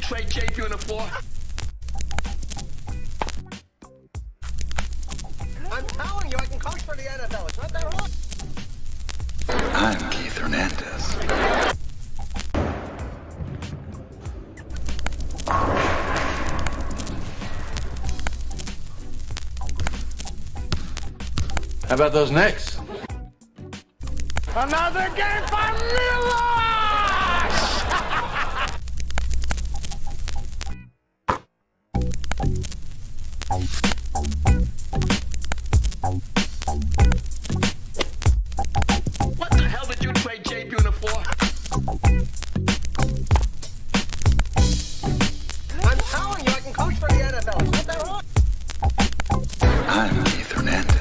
trade JP on the floor? I'm telling you, I can coach for the NFL. It's not that hard. I'm Keith Hernandez. How about those Knicks? Another game for Milos! What the hell did you trade JP on the floor? I'm telling you, I can coach for the NFL. It's not that hard. I'm Keith Hernandez.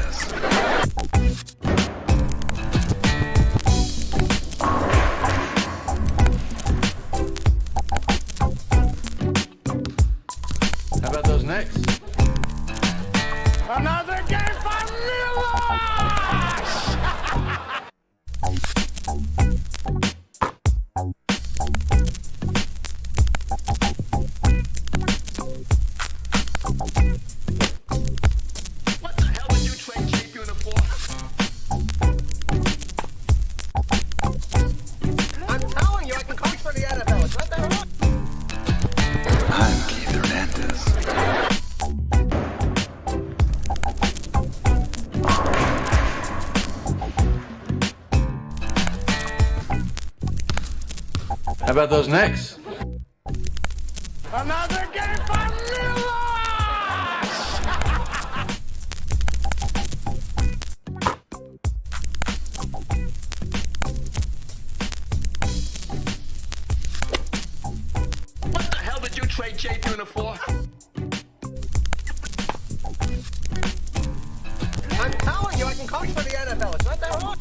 How about those Knicks? Another game for Milos! What the hell did you trade JP on the floor? I'm telling you, I can coach for the NFL. It's not that hard.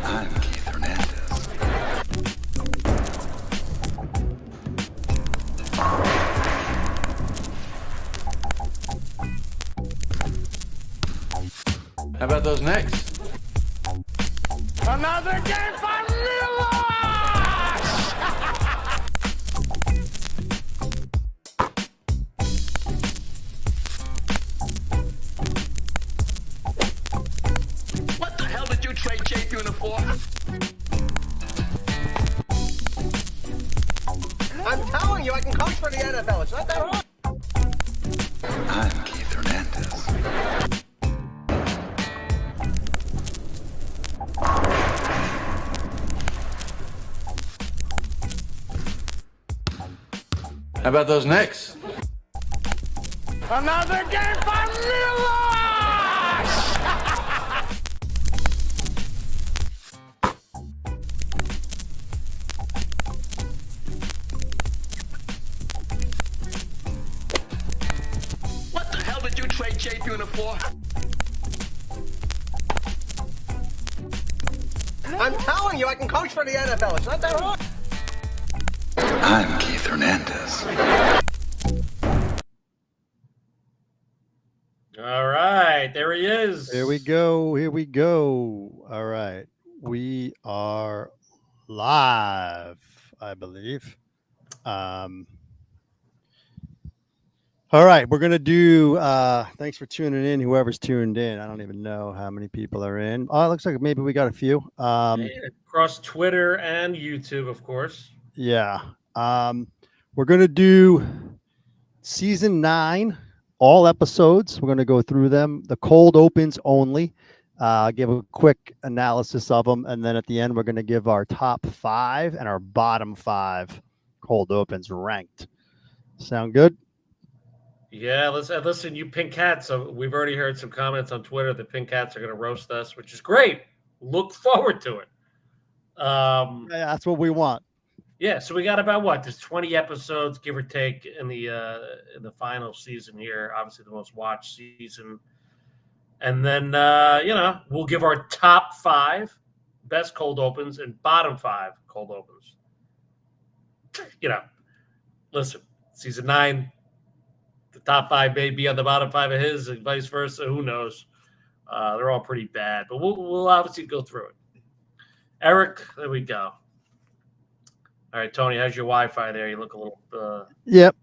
I'm Keith Hernandez. How about those Knicks? Another game for Milos! What the hell did you trade JP on the floor? I'm telling you, I can coach for the NFL. It's not that hard. I'm Keith Hernandez. How about those Knicks? Another game for Milos! What the hell did you trade JP on the floor? I'm telling you, I can coach for the NFL. It's not that hard. I'm Keith Hernandez. How about those Knicks? Another game for Milos! What the hell did you trade JP on the floor? I'm telling you, I can coach for the NFL. It's not that hard. I'm Keith Hernandez. All right, there he is. Here we go. Here we go. All right. We are live, I believe. All right. We're going to do, thanks for tuning in. Whoever's tuned in. I don't even know how many people are in. Oh, it looks like maybe we got a few. Across Twitter and YouTube, of course. Yeah. We're going to do season 9, all episodes. We're going to go through them. The cold opens only. Give a quick analysis of them. And then at the end, we're going to give our top 5 and our bottom 5 cold opens ranked. Sound good? Yeah, listen, you Pink Cats. So we've already heard some comments on Twitter that Pink Cats are going to roast us, which is great. Look forward to it. Yeah, that's what we want. Yeah, so we got about what? There's 20 episodes, give or take, in the final season here. Obviously, the most watched season, and then we'll give our top 5 best cold opens and bottom 5 cold opens. Listen, season 9, the top 5 may be on the bottom 5 of his, and vice versa. Who knows? They're all pretty bad, but we'll obviously go through it. Eric, there we go. All right, Tony, how's your Wi-Fi there? You look a little. Yep.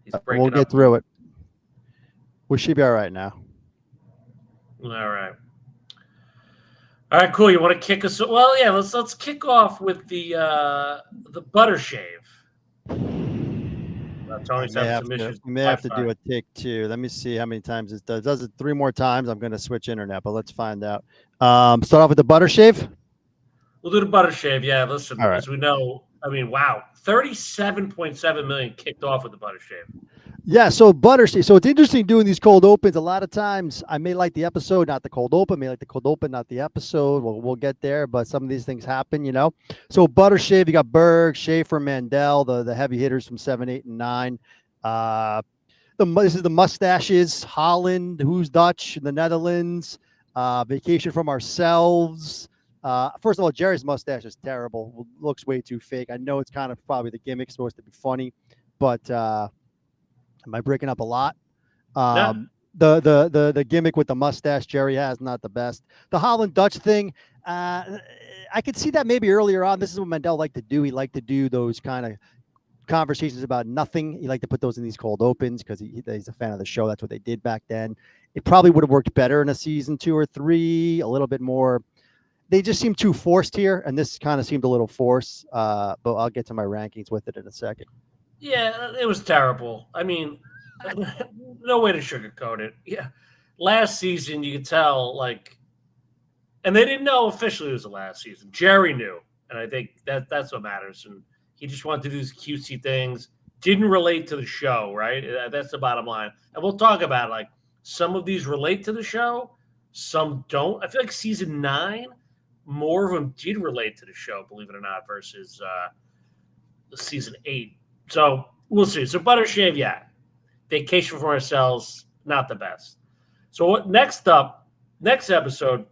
He's breaking We'll up. get through it. We should be all right now. All right. All right, cool. You want to kick us? Well, yeah. Let's kick off with the butter shave. Tony's having some issues. We may have to do a take 2. Let me see how many times it does. Does it 3 more times? I'm going to switch internet, but let's find out. Start off with the butter shave. We'll do the butter shave. Yeah, listen, All right. as we know, I mean, wow, 37.7 million kicked off with the butter shave. Yeah, so butter shave. So it's interesting doing these cold opens. A lot of times I may like the episode, not the cold open. May like the cold open, not the episode. We'll get there, but some of these things happen, you know. So butter shave, you got Berg, Schaefer, Mandel, the heavy hitters from 7, 8, and 9. This is the mustaches, Holland, Who's Dutch in the Netherlands, Vacation from Ourselves. First of all, Jerry's mustache is terrible. Looks way too fake. I know it's kind of probably the gimmick, supposed to be funny, but am I breaking up a lot? The gimmick with the mustache Jerry has, not the best. The Holland Dutch thing, I could see that maybe earlier on. This is what Mandel liked to do. He liked to do those kind of conversations about nothing. He liked to put those in these cold opens because he's a fan of the show. That's what they did back then. It probably would have worked better in a season 2 or 3, a little bit more. They just seem too forced here, and this kind of seemed a little forced. But I'll get to my rankings with it in a second. Yeah, it was terrible. I mean, no way to sugarcoat it. Yeah, last season you could tell, like, and they didn't know officially it was the last season. Jerry knew, and I think that's what matters. And he just wanted to do these cutesy things. Didn't relate to the show, right? That's the bottom line. And we'll talk about, like, some of these relate to the show, some don't. I feel like season 9, more of them did relate to the show, believe it or not, versus season 8. So we'll see. So butter shave, yeah. Vacation from Ourselves, not the best. So what next episode,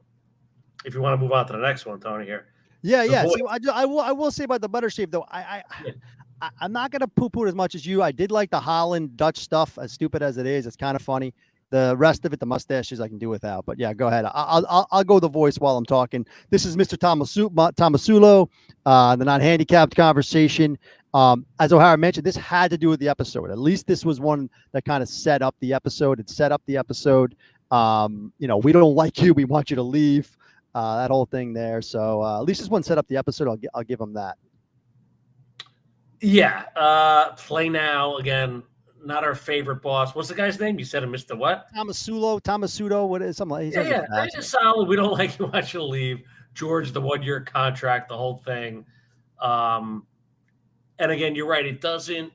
if you want to move on to the next one, Tony, here. Yeah. See, I will say about the butter shave though. I'm not gonna poo-poo it as much as you. I did like the Holland Dutch stuff, as stupid as it is. It's kind of funny. The rest of it, the mustaches, I can do without. But yeah, go ahead. I'll go the voice while I'm talking. This is Mr. Tomasulo, the non-handicapped conversation. As O'Hara mentioned, this had to do with the episode. At least this was one that kind of set up the episode. It set up the episode. We don't like you. We want you to leave. That whole thing there. So at least this one set up the episode. I'll give them that. Yeah. Play now again. Not our favorite boss. What's the guy's name? You said it, Mr. What? Tomasulo. What is something like? Yeah. Just solid. We don't like you. Want you to leave. George, the 1-year contract, the whole thing. And again, you're right. It doesn't.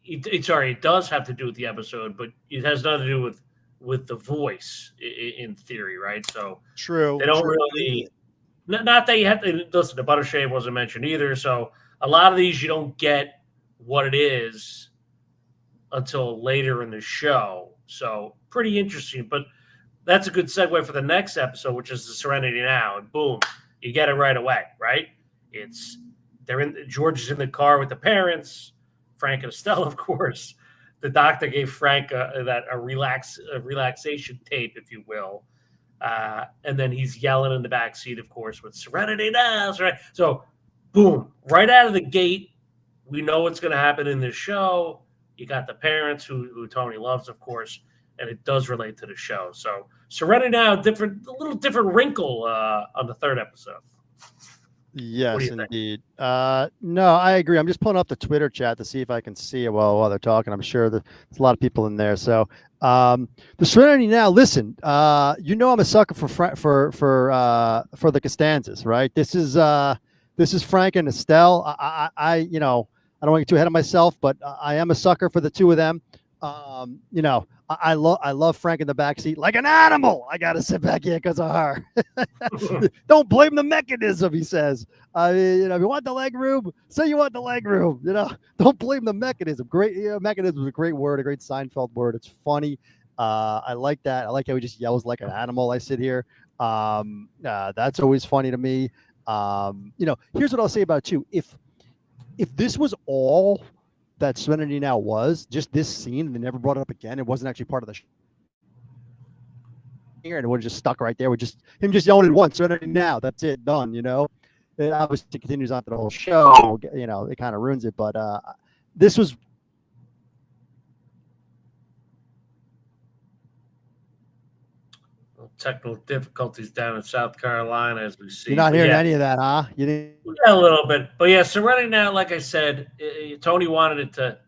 It does have to do with the episode, but it has nothing to do with the voice in theory, right? So true. They don't really. Not that you have to listen. The butter shave wasn't mentioned either. So a lot of these you don't get what it is until later in the show. So pretty interesting. But that's a good segue for the next episode, which is the Serenity Now, and boom, you get it right away, right? George is in the car with the parents, Frank and Estelle, of course. The doctor gave Frank a relaxation tape, if you will. And then he's yelling in the back seat, of course, with Serenity Now. Right? So, boom, right out of the gate, we know what's going to happen in this show. You got the parents who Tony loves, of course, and it does relate to the show. So, Serenity Now, a little different wrinkle on the 3rd episode. Yes, indeed. No, I agree. I'm just pulling up the Twitter chat to see if I can see it while they're talking. I'm sure there's a lot of people in there. So the Serenity Now. Listen, I'm a sucker for the Costanzas, right? This is Frank and Estelle. I don't want to get too ahead of myself, but I am a sucker for the two of them. I love Frank in the backseat like an animal. I got to sit back here because of her. Don't blame the mechanism, he says. If you want the leg room, say you want the leg room. Don't blame the mechanism. Great, mechanism is a great word, a great Seinfeld word. It's funny. I like that. I like how he just yells like an animal. I sit here. That's always funny to me. Here's what I'll say about it too. If this was all that Serenity Now was, just this scene, and they never brought it up again, it wasn't actually part of the show, and it would have just stuck right there with just him just yelling it once, Serenity Now, that's it, done, it obviously continues on to the whole show. You know, it kind of ruins it. But this was Technical difficulties down in South Carolina, as we see. you're not But hearing yeah, any of that, huh? You didn't. yeah, a little bit. But yeah, Serenity now, like I said, Tony wanted to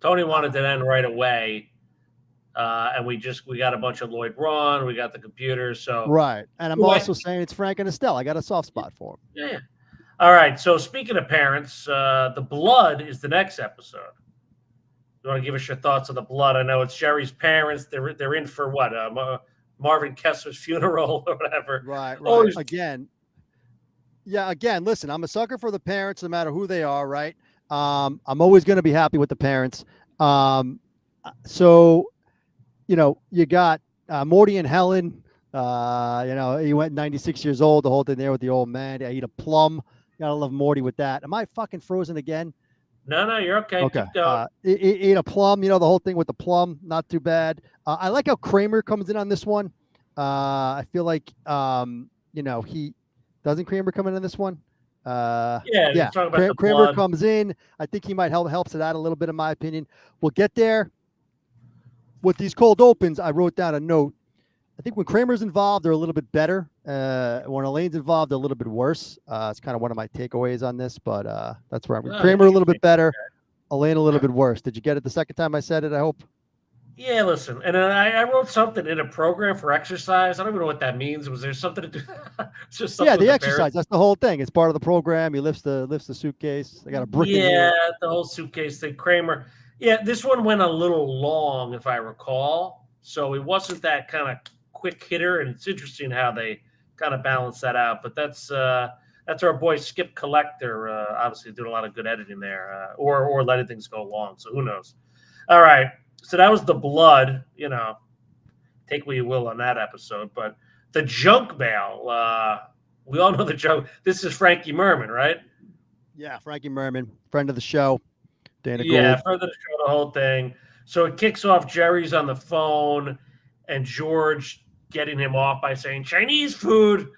end right away. And we got a bunch of Lloyd Braun, we got the computer. So Right. And I'm also saying it's Frank and Estelle. I got a soft spot for him. yeah. All right. So speaking of parents, the Blood is the next episode. You want to give us your thoughts on the Blood? I know it's Jerry's parents. They're in for what? Marvin Kessler's funeral or whatever. Right. Oh, Again. Yeah. Again, listen, I'm a sucker for the parents, no matter who they are. Right. I'm always going to be happy with the parents. So, you know, you got Morty and Helen. You know, he went 96 years old. The whole thing there with the old man. I eat a plum. Gotta love Morty with that. Am I fucking frozen again? No, you're okay. Okay. Keep going. Eat a plum. You know, the whole thing with the plum. Not too bad. I like how Kramer comes in on this one. I feel like, you know, Kramer come in on this one? Yeah. Talking about the Kramer Blood. comes in. I think he might helps it out a little bit, in my opinion. We'll get there. With these cold opens, I wrote down a note. I think when Kramer's involved, they're a little bit better. When Elaine's involved, they're a little bit worse. It's kind of one of my takeaways on this, but that's where I'm. Kramer a little bit better, Elaine a little bit worse. Did you get it the second time I said it? I hope. Yeah, listen, and I wrote something in a program for exercise. I don't even know what that means. Was there something to do? It's just something the exercise. parents. That's the whole thing. It's part of the program. He lifts the suitcase. They got a brick in Yeah, here. the whole suitcase thing. Kramer. Yeah, this one went a little long, if I recall. So it wasn't that kind of quick hitter, and it's interesting how they kind of balance that out. But that's our boy Skip Collector, obviously doing a lot of good editing there, or letting things go long. So who knows? All right. So that was the Blood, you know, take what you will on that episode. But the junk mail, we all know the junk. This is Frankie Merman, right? Yeah, Frankie Merman, friend of the show. Dana Yeah, Gould. further to show the whole thing. So it kicks off. Jerry's on the phone, and George getting him off by saying Chinese food.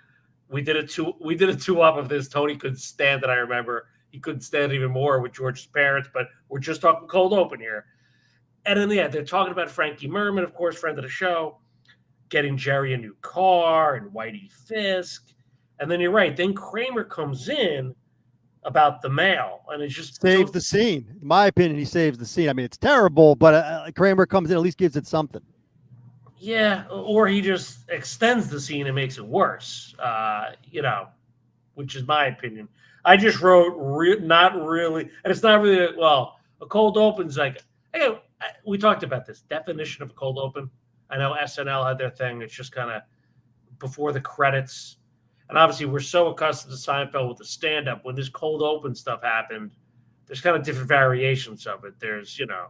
We did a two up of this. Tony couldn't stand it. I remember he couldn't stand it even more with George's parents. But we're just talking cold open here. And then they're talking about Frankie Merman, of course, friend of the show, getting Jerry a new car and Whitey Fisk. And then you're right. Then Kramer comes in about the mail, and it just saves the scene. In my opinion, he saves the scene. I mean, it's terrible, but Kramer comes in, at least gives it something. Yeah, or he just extends the scene and makes it worse, you know, which is my opinion. I just wrote not really, and it's not really, well, a cold open's like, hey, we talked about this definition of a cold open. I know SNL had their thing. It's just kind of before the credits. And obviously, we're so accustomed to Seinfeld with the stand-up. When this cold open stuff happened, there's kind of different variations of it. There's, you know,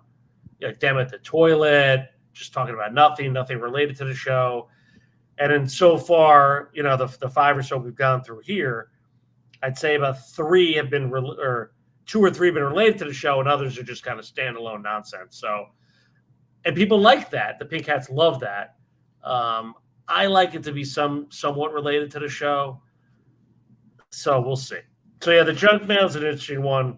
like them at the toilet, just talking about nothing related to the show. And then so far, you know, the 5 or so we've gone through here, I'd say about 3 have been, or 2 or 3 have been related to the show, and others are just kind of standalone nonsense. So, and people like that. The Pink Hats love that. I like it to be somewhat related to the show. So we'll see. So yeah, the junk mail is an interesting one.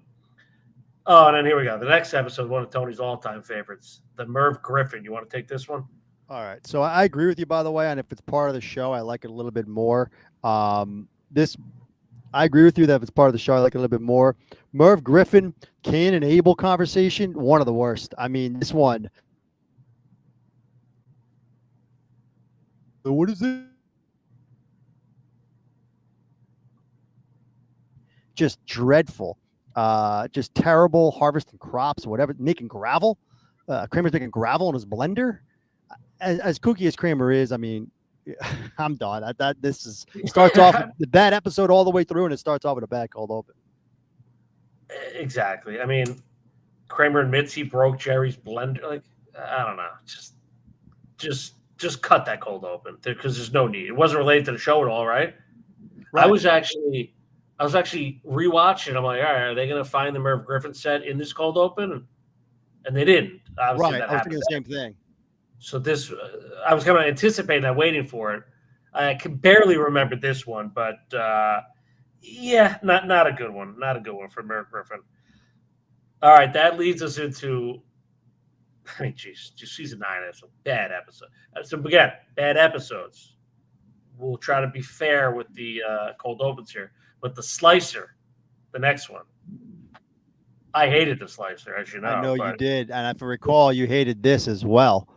Oh, and then here we go. The next episode, one of Tony's all-time favorites, the Merv Griffin. You want to take this one? All right. So I agree with you, by the way. And if it's part of the show, I like it a little bit more. I agree with you that if it's part of the show, I like it a little bit more. Merv Griffin, Cain and Abel conversation, one of the worst. I mean, this one. What is it? Just dreadful. Just terrible harvesting crops or whatever. Making gravel. Kramer's making gravel in his blender. As kooky as Kramer is, I mean, I'm done. This starts off the bad episode all the way through, and it starts off with a bad cold open. Exactly. I mean, Kramer admits he broke Jerry's blender. Like, I don't know. Just cut that cold open because there's no need. It wasn't related to the show at all, right? I was actually rewatching. I'm like, all right, are they going to find the Merv Griffin set in this cold open? And they didn't. Obviously, right. I was thinking the same thing. So this, I was kind of anticipating that, waiting for it. I can barely remember this one, but Yeah, not a good one. Not a good one for Merrick Griffin. All right, that leads us into. I mean, geez, season 9 has some bad episodes. So again, bad episodes. We'll try to be fair with the cold opens here, but the slicer, the next one. I hated the slicer, as you know. I know you but, did, and if I recall, you hated this as well.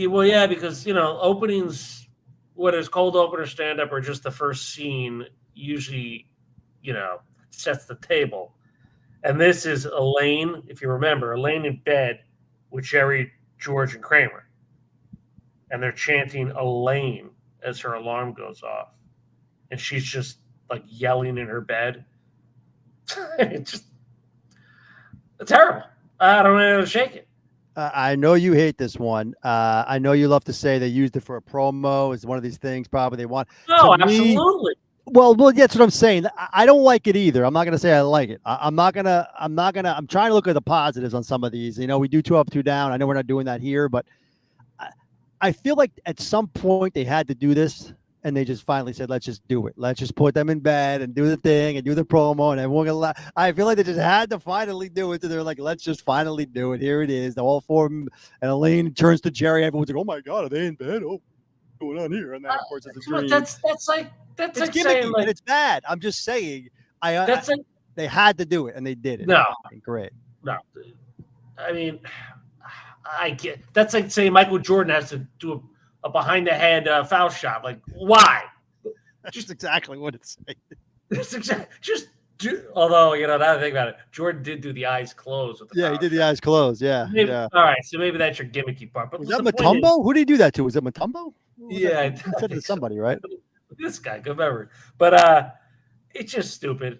Well, yeah, because openings, whether it's cold open or stand up or just the first scene, usually, sets the table. And this is Elaine, if you remember, Elaine in bed with Jerry, George, and Kramer. And they're chanting Elaine as her alarm goes off. And she's just like yelling in her bed. It's just terrible. I don't know how to shake it. I know you hate this one. I know you love to say they used it for a promo. It's one of these things probably they want. No, To me, absolutely. well, that's what I'm saying. I don't like it either. I'm not gonna say I like it. I'm trying to look at the positives on some of these. We do 2 up, 2 down. I know we're not doing that here, but I feel like at some point they had to do this, and they just finally said, "Let's just do it. Let's just put them in bed and do the thing and do the promo." And everyone gonna I feel like they just had to finally do it. So they're like, "Let's just finally do it. Here it is." The all 4 of them, and Elaine turns to Jerry. Everyone's like, "Oh my god, are they in bed? Oh, what's going on here?" And then of course it's a dream. That's like It's like gimmicky, saying and it's bad. I'm just saying. that's like They had to do it, and they did it. no. Great. No, I mean, I get that's like saying Michael Jordan has to do a behind the head foul shot. Like, why? Just exactly what it's saying. Just do. Although now that I think about it, Jordan did do the eyes closed. With the Yeah, he foul did the shot. eyes closed. Yeah, Maybe, yeah. All right, so maybe that's your gimmicky part. But Was that the point Matumbo? Who did he do that to? Was it Matumbo? Yeah, He said it to somebody, right? This guy, good memory. But it's just stupid,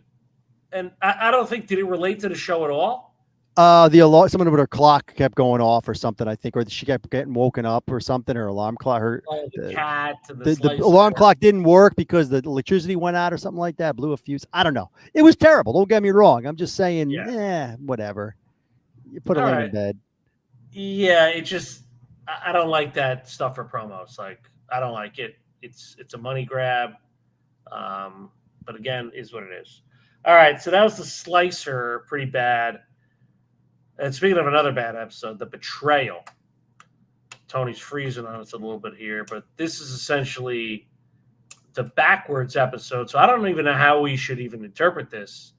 and I don't think did it relate to the show at all. The alarm, someone with her clock kept going off or something, I think, or she kept getting woken up or something. Her alarm clock, The cat and the alarm clock didn't work because the electricity went out or something like that. Blew a fuse. I don't know. It was terrible. Don't get me wrong. I'm just saying, whatever. You put her in bed. Yeah, it just I don't like that stuff for promos. Like I don't like it. It's a money grab. But again, is what it is. All right, so that was the slicer, pretty bad. And speaking of another bad episode, the betrayal. Tony's freezing on us a little bit here, but this is essentially the backwards episode. So I don't even know how we should even interpret this.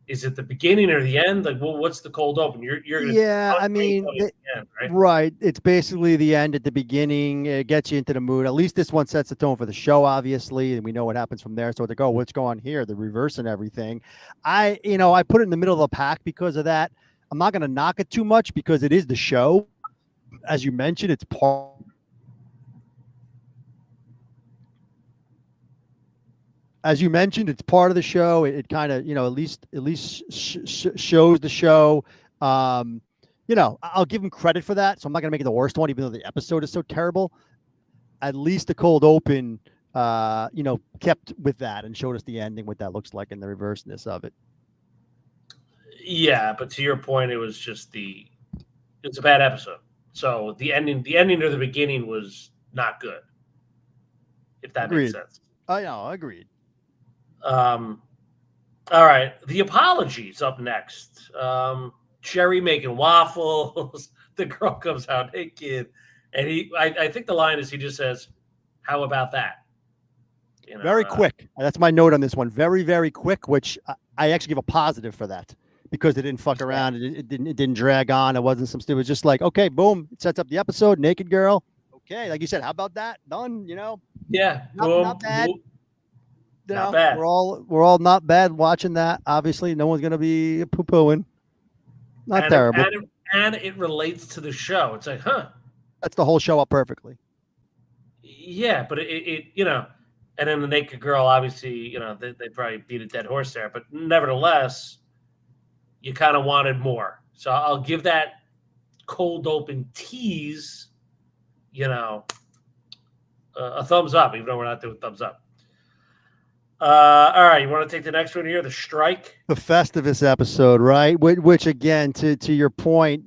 Is it the beginning or the end? Like, well, what's the cold open? You're gonna I mean, Tony at the end, right? right. It's basically the end at the beginning. It gets you into the mood. At least this one sets the tone for the show, obviously, and we know what happens from there. So to go, what's going on here? The reverse and everything. I put it in the middle of the pack because of that. I'm not going to knock it too much because it is the show. As you mentioned, it's part. As you mentioned, it's part of the show. It kind of, at least shows the show. I'll give him credit for that. So I'm not going to make it the worst one, even though the episode is so terrible. At least the cold open, kept with that and showed us the ending, what that looks like, and the reverseness of it. Yeah, but to your point, it was just it's a bad episode. So the ending or the beginning was not good. If that makes sense. Oh, yeah, agreed. All right, the apologies up next. Jerry making waffles. The girl comes out naked, and I think the line is he just says, "How about that?" Very quick. That's my note on this one. Very, very quick. Which I actually give a positive for that. Because it didn't fuck around. It didn't drag on. It wasn't some stupid. It was just like, okay, boom. It sets up the episode. Naked girl. Okay. Like you said, how about that? Done, Yeah. Not bad. Boom. Not bad. We're all not bad watching that. Obviously, no one's going to be poo-pooing. Not terrible. And it relates to the show. It's like, huh. That's the whole show up perfectly. Yeah, but it and then the naked girl, obviously, they probably beat a dead horse there. But nevertheless, you kind of wanted more. So I'll give that cold open tease, a thumbs up, even though we're not doing thumbs up. All right, you want to take the next one here, the strike? The Festivus episode, right? Which again, to your point,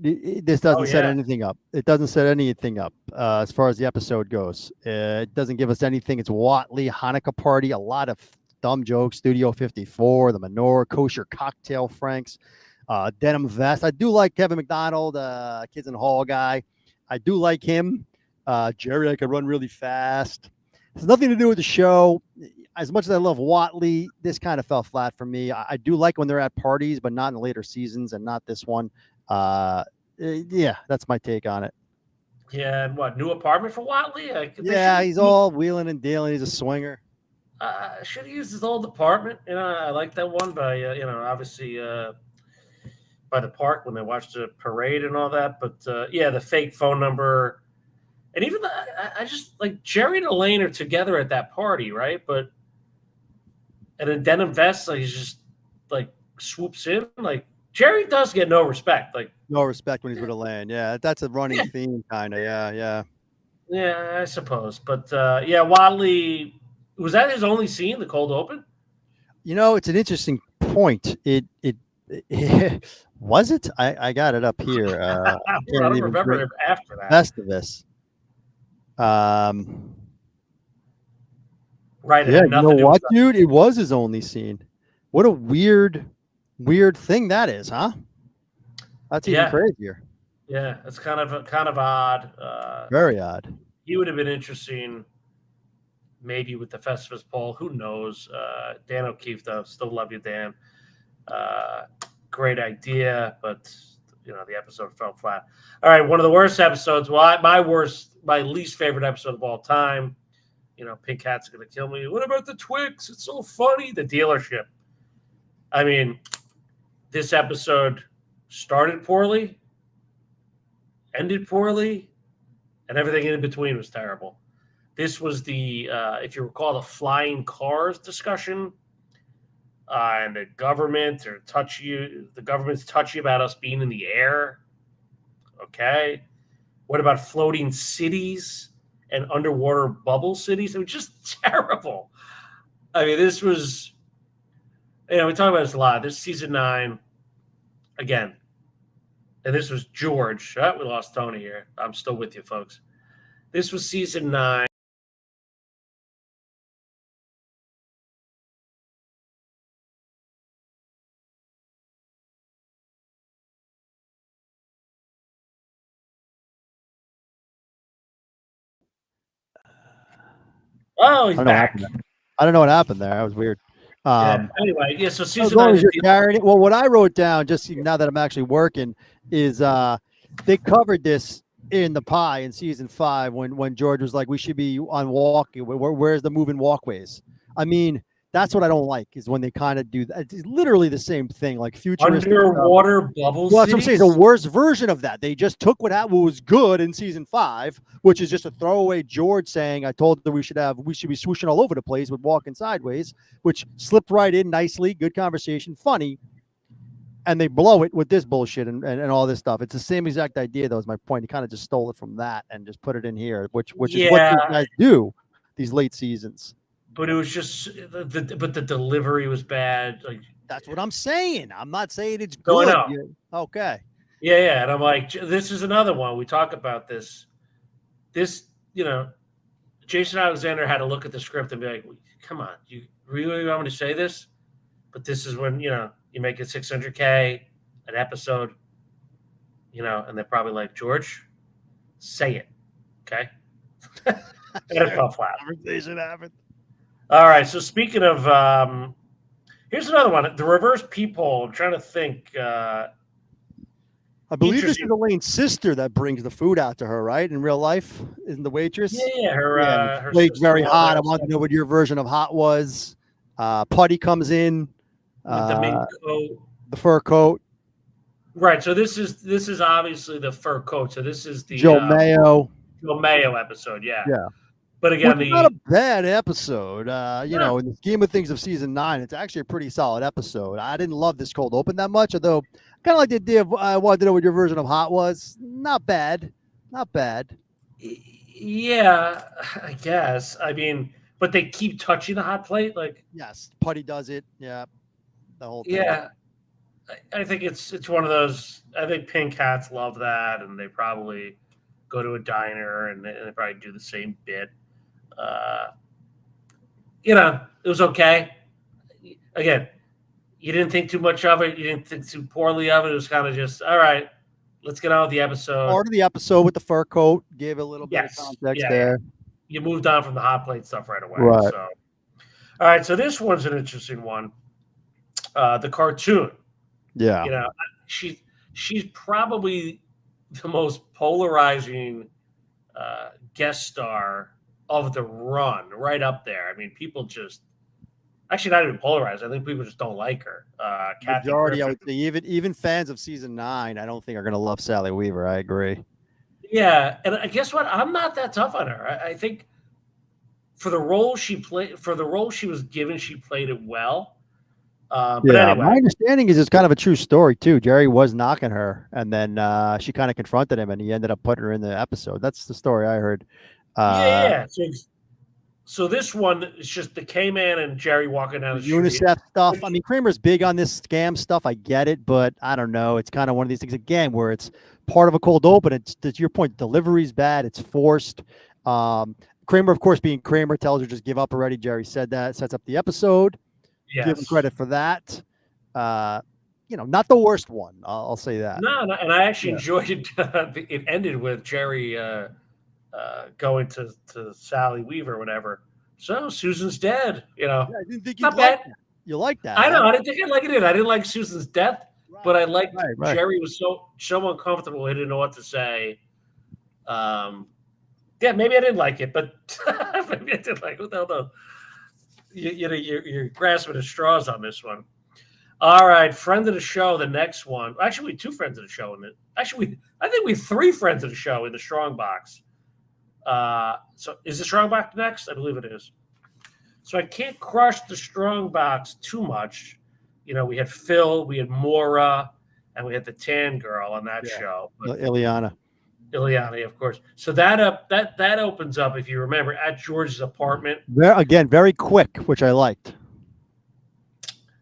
this doesn't set anything up. It doesn't set anything up as far as the episode goes. It doesn't give us anything. It's Watley, Hanukkah party, a lot of dumb jokes. Studio 54, the Menorah, Kosher Cocktail Franks, Denim Vest. I do like Kevin McDonald, Kids in the Hall guy. I do like him. Jerry, I could run really fast. It has nothing to do with the show. As much as I love Watley, this kind of fell flat for me. I do like when they're at parties, but not in later seasons and not this one. Yeah, that's my take on it. Yeah, and what, new apartment for Watley? Yeah, he's all wheeling and dealing. He's a swinger. Should have used his old apartment. I like that one by obviously by the park when they watched the parade and all that. But yeah, the fake phone number, and even I just like Jerry and Elaine are together at that party, right? But and then Denim Vest, like, he's just like swoops in. Like Jerry does get no respect. Like no respect when he's with Elaine. Yeah, that's a running theme, kind of. Yeah. Yeah, I suppose. But yeah, Watley, was that his only scene, the cold open? It's an interesting point. It was it? I got it up here. I don't remember it after that. Festivus. Right. Yeah, you know what, dude? It was his only scene. What a weird thing that is, huh? That's even crazier. Yeah, it's kind of odd. Very odd. He would have been interesting, maybe with the Festivus poll. Who knows? Dan O'Keefe, though, still love you, Dan. Great idea, but the episode fell flat. All right, one of the worst episodes. Well, my least favorite episode of all time. Pink Hat's gonna kill me. What about the Twix? It's so funny. The dealership. I mean, this episode started poorly, ended poorly, and everything in between was terrible. This was the, if you recall, the flying cars discussion, and the government's touchy about us being in the air. Okay. What about floating cities and underwater bubble cities? It was just terrible. I mean, this was, we talk about this a lot. This is season 9, again. And this was George. We lost Tony here. I'm still with you, folks. This was season 9. Oh, he's back. I don't know what happened there. That was weird. Anyway, yeah. So season 9. Well, what I wrote down, just now that I'm actually working, is they covered this in the pie in season 5 when George was like, we should be on walking. Where's the moving walkways? I mean, that's what I don't like, is when they kind of do that. It's literally the same thing, like futuristic underwater bubble. Well, that's what I'm saying. The worst version of that. They just took what was good in season 5, which is just a throwaway George saying, "I told them we should be swooshing all over the place with walking sideways," which slipped right in nicely. Good conversation, funny. And they blow it with this bullshit and all this stuff. It's the same exact idea, though, is my point. He kind of just stole it from that and just put it in here, which is what these guys do these late seasons. But it was just but the delivery was bad. Like, that's what I'm saying. I'm not saying it's good. Okay. Yeah. And I'm like, this is another one. We talk about this. Jason Alexander had to look at the script and be like, come on, you really want me to say this? But this is when, you make it $600K an episode, and they're probably like, George, say it. Okay. And it fell flat. Conversation happened. All right. So speaking of, here's another one. The reverse peephole. I'm trying to think. I believe this is Elaine's sister that brings the food out to her, right? In real life, isn't the waitress? Yeah. Her plate's very hot. I want to know what your version of hot was. Putty comes in. With the mink coat. The fur coat. Right. So this is obviously the fur coat. So this is the Joe Mayo episode. Yeah. Yeah. But again, it's not a bad episode. In the scheme of things of season 9, it's actually a pretty solid episode. I didn't love this cold open that much, although kind of like the idea of I wanted to know what your version of hot was. Not bad. Yeah, I guess. I mean, but they keep touching the hot plate, like yes, Putty does it. Yeah, the whole thing. Yeah, I think it's one of those. I think pink hats love that, and they probably go to a diner and they probably do the same bit. It was okay. again, you didn't think too much of it. You didn't think too poorly of it. It was kind of just, all right, let's get on with the episode. Part of the episode with the fur coat gave a little bit of Yes. context Yeah, there. You moved on from the hot plate stuff right away. Right. So, all right. So this one's an interesting one. The cartoon. Yeah. You know, she's probably the most polarizing guest star of the run, right up there. I mean, people just actually not even polarized. I think people just don't like her. Kathy Majority, I Griffin. would say, even fans of season 9, I don't think are going to love Sally Weaver. I agree. Yeah, and guess what? I'm not that tough on her. I think for the role she played, for the role she was given, she played it well. But anyway, my understanding is it's kind of a true story too. Jerry was knocking her, and then she kind of confronted him, and he ended up putting her in the episode. That's the story I heard. yeah. So this one is just the K-Man and Jerry walking down the street. UNICEF stuff. I mean, Kramer's big on this scam stuff. I get it, but I don't know. It's kind of one of these things again where it's part of a cold open. It's to your point, delivery's bad. It's forced. Kramer, of course, being Kramer, tells her just give up already. Jerry said that, sets up the episode. Yes. Give him credit for that. Not the worst one. I'll say that. No, and I actually enjoyed it. It ended with Jerry going to Sally Weaver or whatever. So Susan's dead. I didn't think not bad. You like that? I know. I didn't think I liked it. I didn't like Susan's death, but I liked right. Jerry was so uncomfortable. He didn't know what to say. Yeah, maybe I didn't like it, but maybe I did like it. What the hell knows? You're grasping at straws on this one. All right, friend of the show. The next one. Actually, we have 2 friends of the show in it. Actually, I think we have 3 friends of the show in the strong box. So is the strong box next? I believe it is. So I can't crush the strong box too much. We had Phil, we had Maura, and we had the tan girl on that show. But Ileana, of course. So that opens up, if you remember, at George's apartment. Very quick, which I liked.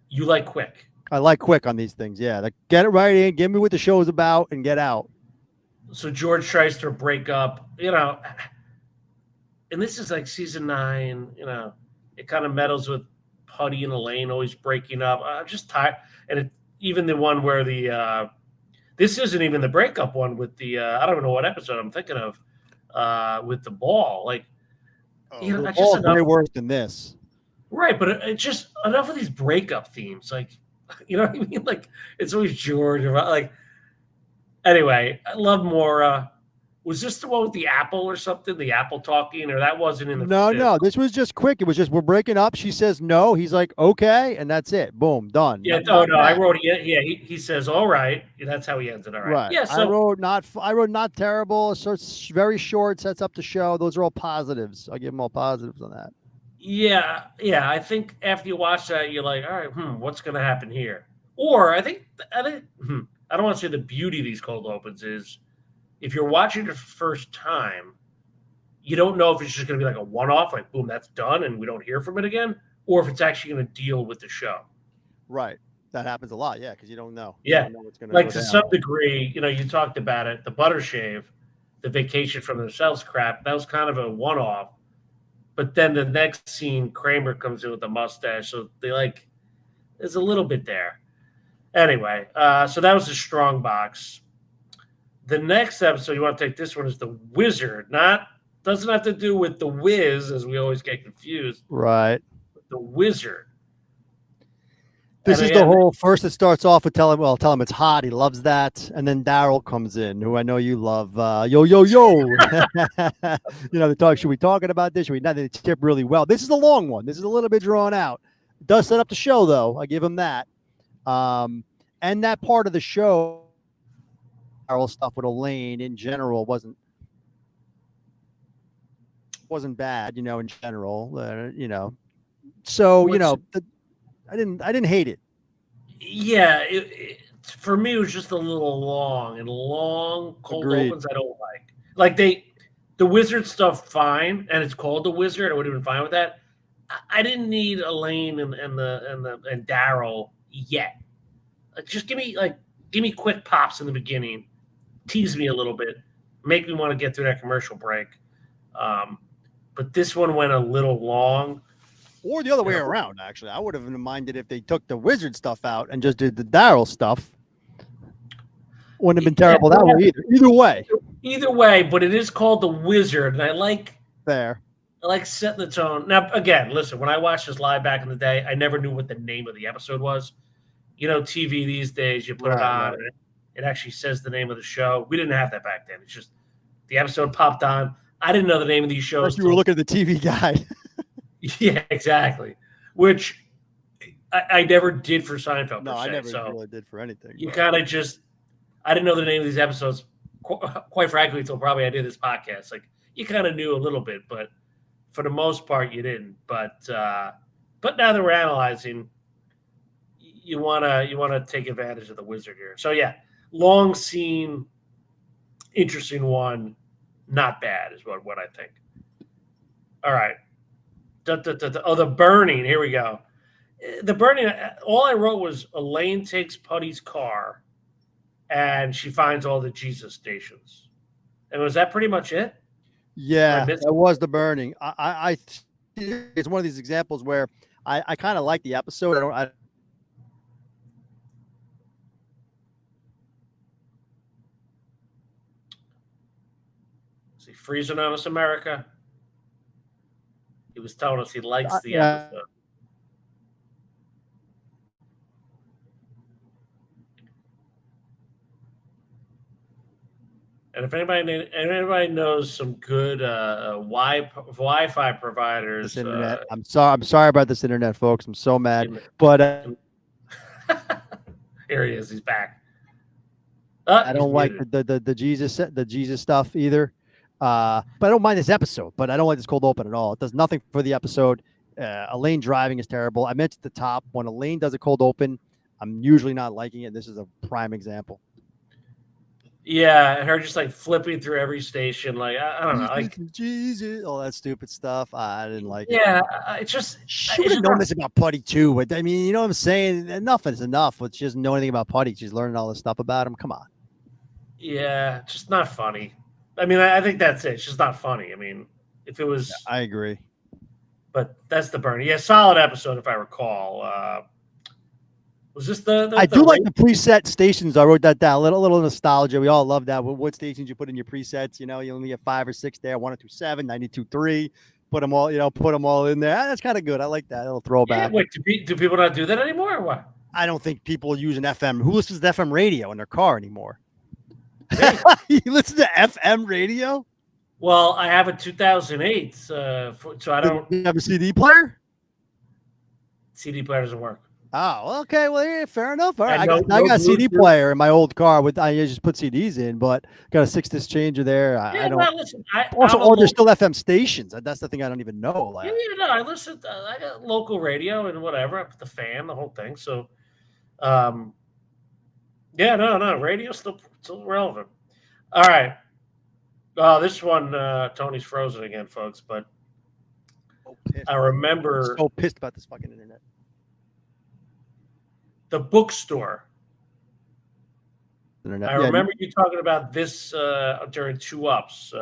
You like quick. I like quick on these things. Yeah, like get it right in, give me what the show is about, and get out. So George tries to break up, and this is like season 9. It kind of meddles with Putty and Elaine always breaking up. I'm just tired, and even the one where this isn't even the breakup one with the I don't know what episode I'm thinking of with the ball. Like, It's just way worse than this. Right, but it's just enough of these breakup themes. Like, you know what I mean? Like, it's always George. Like, anyway, I love Maura. Was this the one with the apple or something? The apple talking, or that wasn't in the No. This was just quick. It was just we're breaking up. She says no. He's like okay, and that's it. Boom, done. Yeah. No. I wrote it. Yeah. He says all right. That's how he ends it. All right. Right. Yeah. So I wrote not terrible. So it's very short. Sets up the show. Those are all positives. I'll give them all positives on that. Yeah. I think after you watch that, you're like, all right, what's going to happen here? Or I think I don't want to say the beauty of these cold opens is, if you're watching it for the first time, you don't know if it's just going to be like a one-off, like boom, that's done, and we don't hear from it again, or if it's actually going to deal with the show. Right. That happens a lot, because you don't know. Yeah. You don't know what's gonna like go to down. some degree, you talked about it, the butter shave, the vacation from themselves crap, that was kind of a one-off. But then the next scene, Kramer comes in with a mustache, so there's a little bit there. Anyway, so that was a strong box. The next episode, you want to take this one, is the Wizard. Doesn't have to do with the Wiz, as we always get confused. Right. The Wizard. This is the whole first. It starts off with tell him it's hot. He loves that, and then Daryl comes in, who I know you love. Yo. They talk. Should we talking about this? Should we not? They tip really well. This is a long one. This is a little bit drawn out. It does set up the show, though. I give him that. And that part of the show. Daryl stuff with Elaine in general wasn't bad, in general, So I didn't hate it. Yeah, for me it was just a little long, and long cold Agreed. opens I don't like. Like the Wizard stuff, fine, and it's called the Wizard. I would have been fine with that. I didn't need Elaine and Daryl yet. Just give me quick pops in the beginning. Tease me a little bit, make me want to get through that commercial break. But this one went a little long. Or the other way around, actually. I would have minded if they took the wizard stuff out and just did the Daryl stuff. Wouldn't have been terrible that way either. Either way. Either way, but it is called The Wizard, and I like setting the tone. Now, again, listen, when I watched this live back in the day, I never knew what the name of the episode was. You know, TV these days, you put it on, and it actually says the name of the show. We didn't have that back then. It's just the episode popped on. I didn't know the name of these shows. First you were looking at the TV guide. Yeah, exactly. Which I never did for Seinfeld. No, I never really did for anything. You kind of just, I didn't know the name of these episodes, quite frankly, until probably I did this podcast. Like, you kind of knew a little bit, but for the most part, you didn't. But now that we're analyzing, you wanna take advantage of the wizard here. So yeah, long scene, interesting one, not bad is what I think. All right. Oh, the burning. Here we go. The burning. All I wrote was Elaine takes Putty's car, and she finds all the Jesus stations. And was that pretty much it? Yeah, that was the burning. I it's one of these examples where I kind of like the episode. Is he freezing on us, America? He was telling us he likes the episode. And if anybody knows some good Wi-Fi providers, internet. I'm sorry about this internet, folks. I'm so mad. But here he is. He's back. I don't like the Jesus stuff either. But I don't mind this episode. But I don't like this cold open at all. It does nothing for the episode. Elaine driving is terrible. I mentioned at the top, when Elaine does a cold open, I'm usually not liking it. This is a prime example. Yeah, her just like flipping through every station, like I don't know, like Jesus, all that stupid stuff. I didn't like it. Yeah, it's just she would have known this about Putty too. But I mean, you know what I'm saying? Enough is enough. But she doesn't know anything about Putty. She's learning all this stuff about him. Come on. Yeah, just not funny. I mean, I think that's it. It's just not funny. I mean, if it was, I agree. But that's the burning. Yeah, solid episode if I recall. Was this I do like the preset stations. I wrote that down. A little nostalgia. We all love that. What stations you put in your presets? You know, you only get 5 or 6 there. 102.7, 92.3. Put them all. Put them all in there. That's kind of good. I like that little throwback. Yeah, wait, do people not do that anymore, or what? I don't think people use an FM. Who listens to FM radio in their car anymore? You listen to FM radio? Well, I have a 2008, so I don't. You have a CD player? CD player doesn't work. Oh, okay. Well, yeah, fair enough. All right. I got a CD player in my old car. I just put CDs in, but got a 6-disc changer there. I don't. Well, listen, there's still FM stations. That's the thing I don't even know. Like, I listen. I got local radio and whatever. I put the fan, the whole thing. So, radio's still relevant. All right. This one, Tony's frozen again, folks. But I remember. I'm so pissed about this fucking internet. The bookstore. I remember you talking about this during 2 Ups.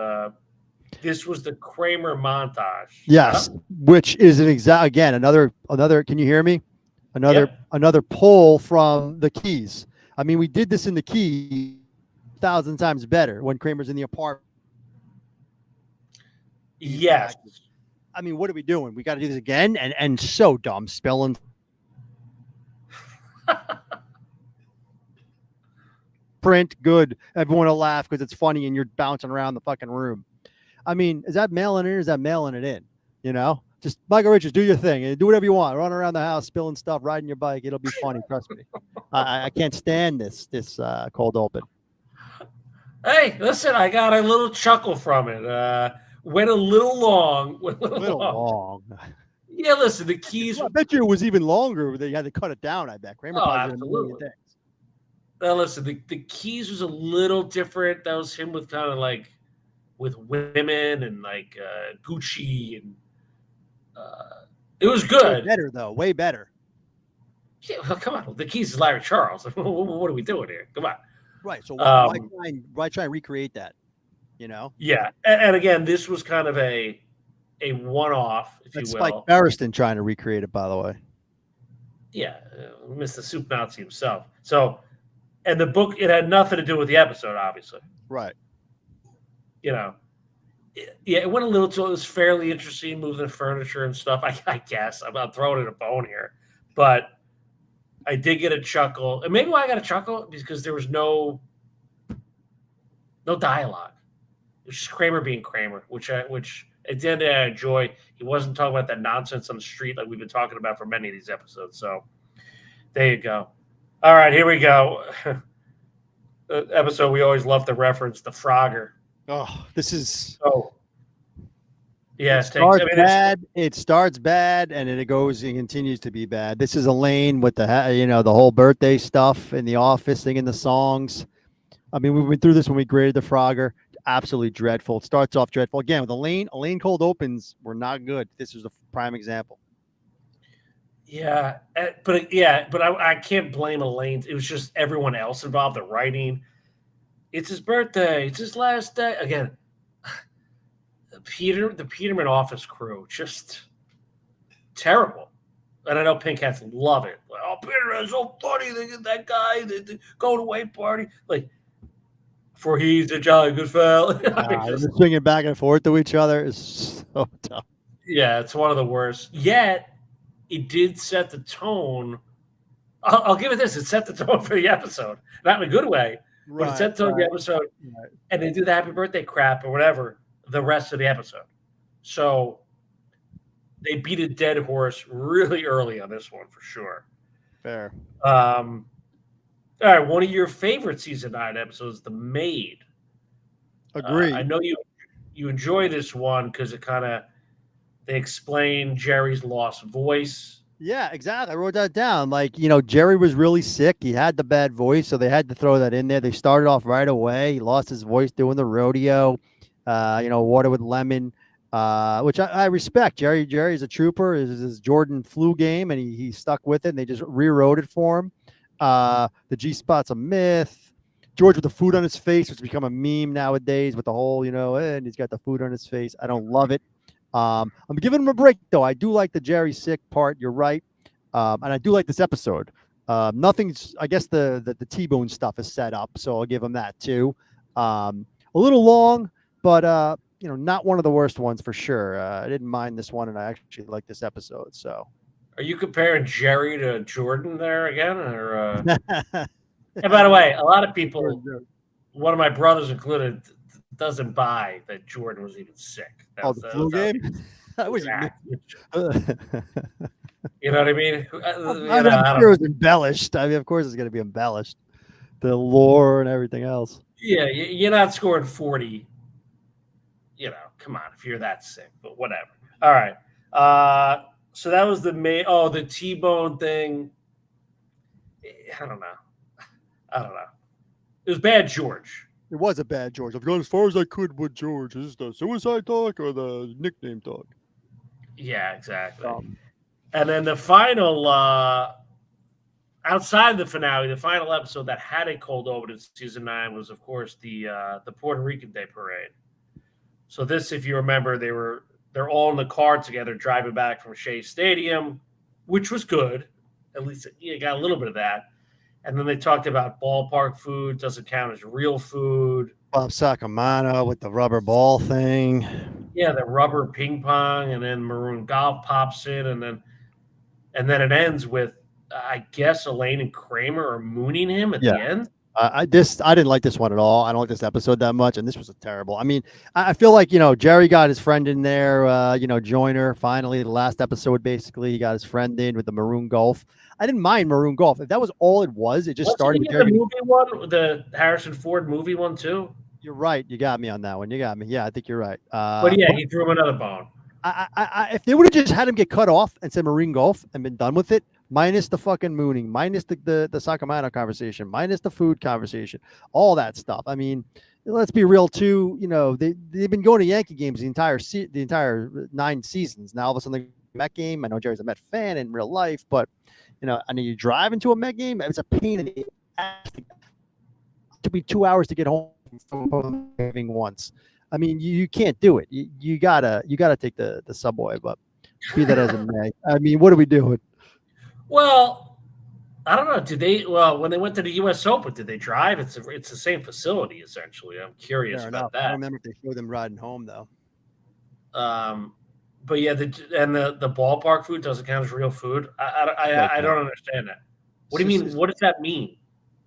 This was the Kramer montage. Yes, which is another. Can you hear me? Another pull from the Keys. I mean, we did this in the Keys 1,000 times better when Kramer's in the apartment. Yes. I mean, what are we doing? We got to do this again, and so dumb spelling. Print good. Everyone will laugh because it's funny and you're bouncing around the fucking room. I mean, is that mailing it in or is that mailing it in? Just Michael Richards, do your thing. Do whatever you want. Run around the house, spilling stuff, riding your bike. It'll be funny. Trust me. I can't stand this cold open. Hey, listen, I got a little chuckle from it. Went a little long. Yeah, listen, the Keys. I bet you it was even longer. They had to cut it down. I bet Kramer probably did a million things. Now, listen, the Keys was a little different. That was him with kind of like with women and like Gucci, and it was good. Way better though, way better. Yeah, well, come on, the Keys is Larry Charles. What are we doing here? Come on. Right. So why try and recreate that? Yeah, and again, this was kind of a a one-off, if That's you Spike will. Barriston trying to recreate it, by the way. Yeah, Mr. Soup Nazi himself. So, and the book, it had nothing to do with the episode, obviously. Right. You know, yeah, it went a little too. It was fairly interesting, moving the furniture and stuff. I guess I'm throwing in a bone here, but I did get a chuckle, and maybe why I got a chuckle because there was no dialogue. It was just Kramer being Kramer, which at the end of the day I enjoy. He wasn't talking about that nonsense on the street like we've been talking about for many of these episodes. So there you go. All right, here we go. The episode we always love to reference, the Frogger. Oh, this is. Oh, yeah. It starts bad, and then it goes and continues to be bad. This is Elaine with the the whole birthday stuff in the office, singing the songs. I mean, we went through this when we graded the Frogger. Absolutely dreadful. It starts off dreadful again with Elaine. Elaine cold opens were not good. This is a prime example. Yeah, but I can't blame Elaine. It was just everyone else involved. The writing. It's his birthday. It's his last day. Again, the Peterman office crew, just terrible. And I know Pink Hats love it. Like, oh, Peterman's so funny. They get that guy. They go to away party. Like, for he's a jolly good fella. They're swinging back and forth to each other is so tough. Yeah, it's one of the worst. Yet, it did set the tone. I'll give it this. It set the tone for the episode. Not in a good way, but it set the tone for the episode. Right. And they do the happy birthday crap or whatever the rest of the episode. So they beat a dead horse really early on this one for sure. Fair. All right, one of your favorite season 9 episodes, The Maid. Agree. I know you enjoy this one because they explain Jerry's lost voice. Yeah, exactly. I wrote that down. Like, Jerry was really sick. He had the bad voice, so they had to throw that in there. They started off right away. He lost his voice doing the rodeo, water with lemon, which I respect. Jerry's a trooper. It's his Jordan flu game, and he stuck with it, and they just rewrote it for him. The G-spot's a myth. George with the food on his face, which has become a meme nowadays with the whole, and he's got the food on his face. I don't love it. I'm giving him a break, though. I do like the Jerry sick part. You're right. And I do like this episode. Nothing's, I guess the T-Bone stuff is set up, so I'll give him that too. A little long, but not one of the worst ones for sure. I didn't mind this one, and I actually like this episode. So, are you comparing Jerry to Jordan there again, or? And by the way, a lot of people, one of my brothers included, doesn't buy that Jordan was even sick. The flu game? You know what I mean? I'm sure it was embellished. I mean, of course it's going to be embellished. The lore and everything else. Yeah, you're not scoring 40. Come on, if you're that sick, but whatever. All right. So that was the main. Oh, the T-Bone thing. I don't know. It was bad, George. It was a bad George. I've gone as far as I could with George. Is this the suicide talk or the nickname talk? Yeah, exactly. And then the final, outside the finale, the final episode that had a cold open in season 9 was, of course, the Puerto Rican Day Parade. So this, if you remember, they're all in the car together driving back from Shea Stadium, which was good. At least you got a little bit of that. And then they talked about ballpark food doesn't count as real food. Bob Sacamano with the rubber ball thing. Yeah, the rubber ping pong, and then Maroon Golf pops in, and then it ends with, I guess, Elaine and Kramer are mooning him at the end. I didn't like this one at all. I don't like this episode that much, and this was terrible. I mean, I feel like Jerry got his friend in there. Joyner finally the last episode. Basically, he got his friend in with the Maroon Golf. I didn't mind Maroon Golf. If that was all it was, it just started with the movie one, the Harrison Ford movie one too. You're right. You got me on that one. You got me. Yeah, I think you're right. But yeah, he threw him another bone. If they would have just had him get cut off and said Marine Golf and been done with it, minus the fucking mooning, minus the Sacramento conversation, minus the food conversation, all that stuff. I mean, let's be real too. They've been going to Yankee games the entire 9 seasons. Now all of a sudden the Met game. I know Jerry's a Met fan in real life, but I know you drive into a Met game. It's a pain in the ass. It took me 2 hours to get home from having once. I mean, you can't do it. You gotta take the subway. But be that as it may, I mean, what are we doing? Well, I don't know. Did they? Well, when they went to the U.S. Open, did they drive? It's the same facility essentially. I'm curious Fair about enough. I that. don't remember if they showed them riding home though. But yeah, the ballpark food doesn't count as real food. I don't understand that. What do you mean? What does that mean?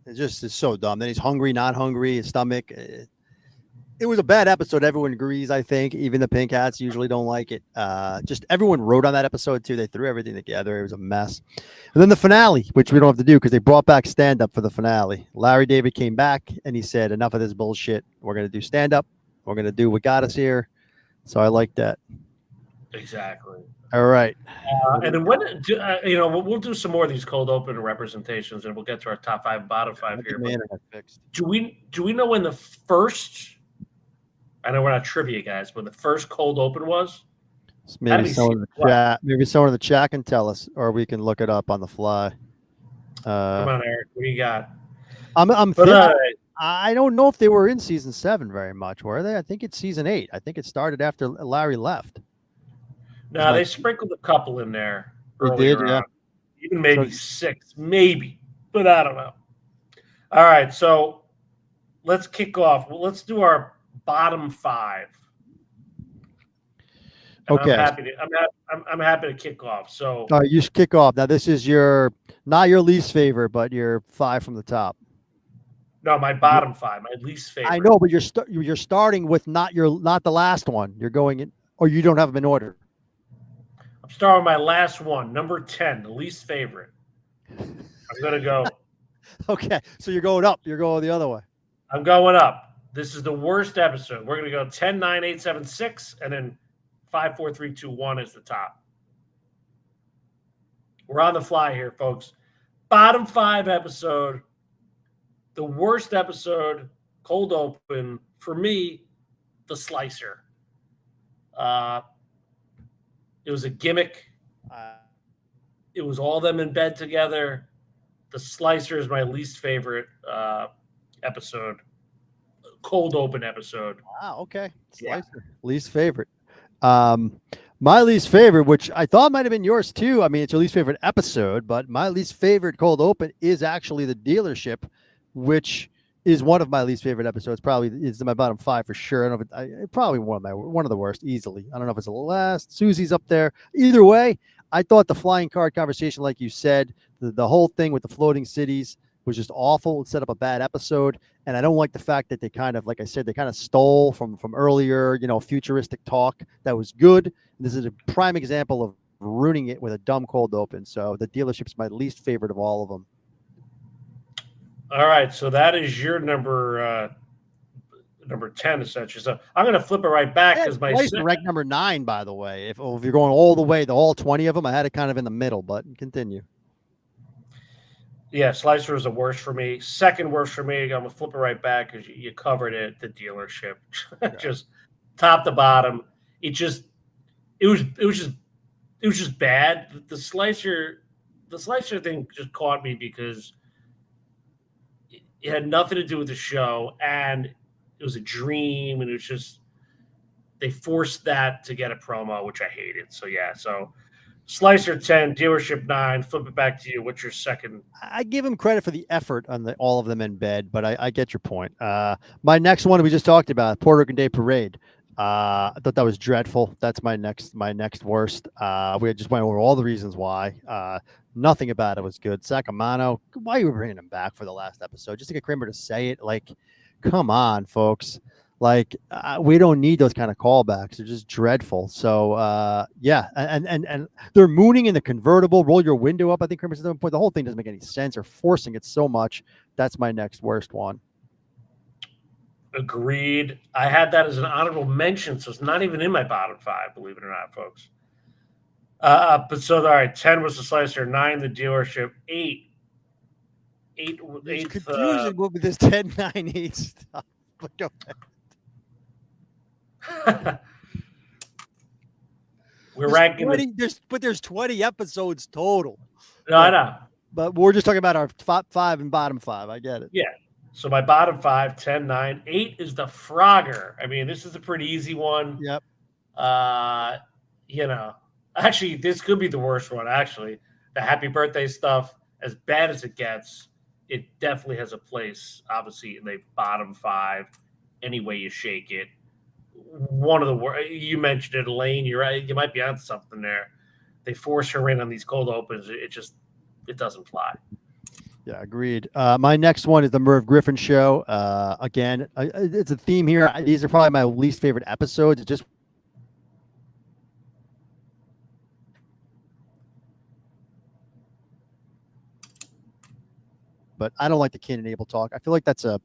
It's so dumb. Then he's hungry, not hungry, his stomach. It was a bad episode. Everyone agrees, I think. Even the Pink Hats usually don't like it. Just everyone wrote on that episode too. They threw everything together. It was a mess. And then the finale, which we don't have to do because they brought back stand-up for the finale. Larry David came back and he said, enough of this bullshit. We're going to do stand-up. We're going to do what got us here. So I like that. Exactly. All right. And then we'll do some more of these cold open representations, and we'll get to our top 5 and bottom 5 here. Do we know when the first? I know we're not trivia guys, but the first cold open was. Maybe someone in the chat can tell us, or we can look it up on the fly. Come on, Eric. What do you got? I don't know if they were in season 7 very much, were they? I think it's season 8. I think it started after Larry left. No, they sprinkled a couple in there. They did, yeah. Even maybe 6, maybe, but I don't know. All right, so let's kick off. Well, let's do our bottom 5. And okay, I'm happy to kick off. So you should kick off. Now this is not your least favorite, but your 5 from the top. No, my bottom 5, my least favorite. I know, but you're starting with not the last one. You're going in, or you don't have them in order. I'm starting with my last one, number 10, the least favorite. I'm gonna go. Okay, so you're going up. You're going the other way. I'm going up. This is the worst episode. We're gonna go 10, 9, 8, 7, 6, and then 5, 4, 3, 2, 1 is the top. We're on the fly here, folks. Bottom 5 episode. The worst episode, cold open, for me, the slicer. It was a gimmick. It was all them in bed together. The slicer is my least favorite episode. Cold open episode. Wow, okay. Slicer. Yeah. Least favorite. My least favorite, which I thought might have been yours too. I mean, it's your least favorite episode, but my least favorite cold open is actually the dealership, which is one of my least favorite episodes. Probably is in my bottom 5 for sure. I don't know if it probably one of the worst easily. I don't know if it's the last. Susie's up there. Either way, I thought the flying card conversation, like you said, the whole thing with the floating cities was just awful. It set up a bad episode. And I don't like the fact that they kind of, like I said, they kind of stole from earlier, futuristic talk that was good. This is a prime example of ruining it with a dumb cold open. So the dealership's my least favorite of all of them. All right, so that is your number 10, essentially. So I'm going to flip it right back because my ranked number 9, by the way. If you're going all the way, all 20 of them, I had it kind of in the middle, but continue. Yeah, Slicer was the worst for me. Second worst for me. I'm going to flip it right back because you covered it. The dealership, just top to bottom. It was just bad. The slicer thing just caught me because it had nothing to do with the show, and it was a dream, and it was just they forced that to get a promo, which I hated. So yeah, so Slicer 10, dealership 9. Flip it back to you. What's your second? I give him credit for the effort on all of them in bed, but I get your point. My next one we just talked about, Puerto Rican Day Parade. I thought that was dreadful. That's my next worst. We just went over all the reasons why. Nothing about it was good. Sacramento, why are you bringing him back for the last episode? Just to get Kramer to say it? Like, come on, folks. Like, we don't need those kind of callbacks. They're just dreadful. So, yeah. And they're mooning in the convertible. Roll your window up. I think Kramer said at one point, the whole thing doesn't make any sense. They're forcing it so much. That's my next worst one. Agreed. I had that as an honorable mention, so it's not even in my bottom 5, believe it or not, folks. But so, all right, 10 was the slicer, 9 the dealership, 8. It's confusing with this 10, 9, 8 stuff. But go ahead. We're ranking. There's 20 episodes total. No, I know. But we're just talking about our top 5 and bottom 5. I get it. Yeah. So my bottom 5, 10, 9, 8 is the Frogger. I mean, this is a pretty easy one. Yep. Uh, actually, this could be the worst one. Actually, the happy birthday stuff, as bad as it gets, it definitely has a place, obviously, in the bottom 5. Any way you shake it, one of the worst. You mentioned it, Elaine. You're right. You might be onto something there. They force her in on these cold opens. It doesn't fly. Yeah, agreed. My next one is the Merv Griffin show. Again, it's a theme here. These are probably my least favorite episodes. It just but I don't like the Cain and Abel talk. I feel like it's a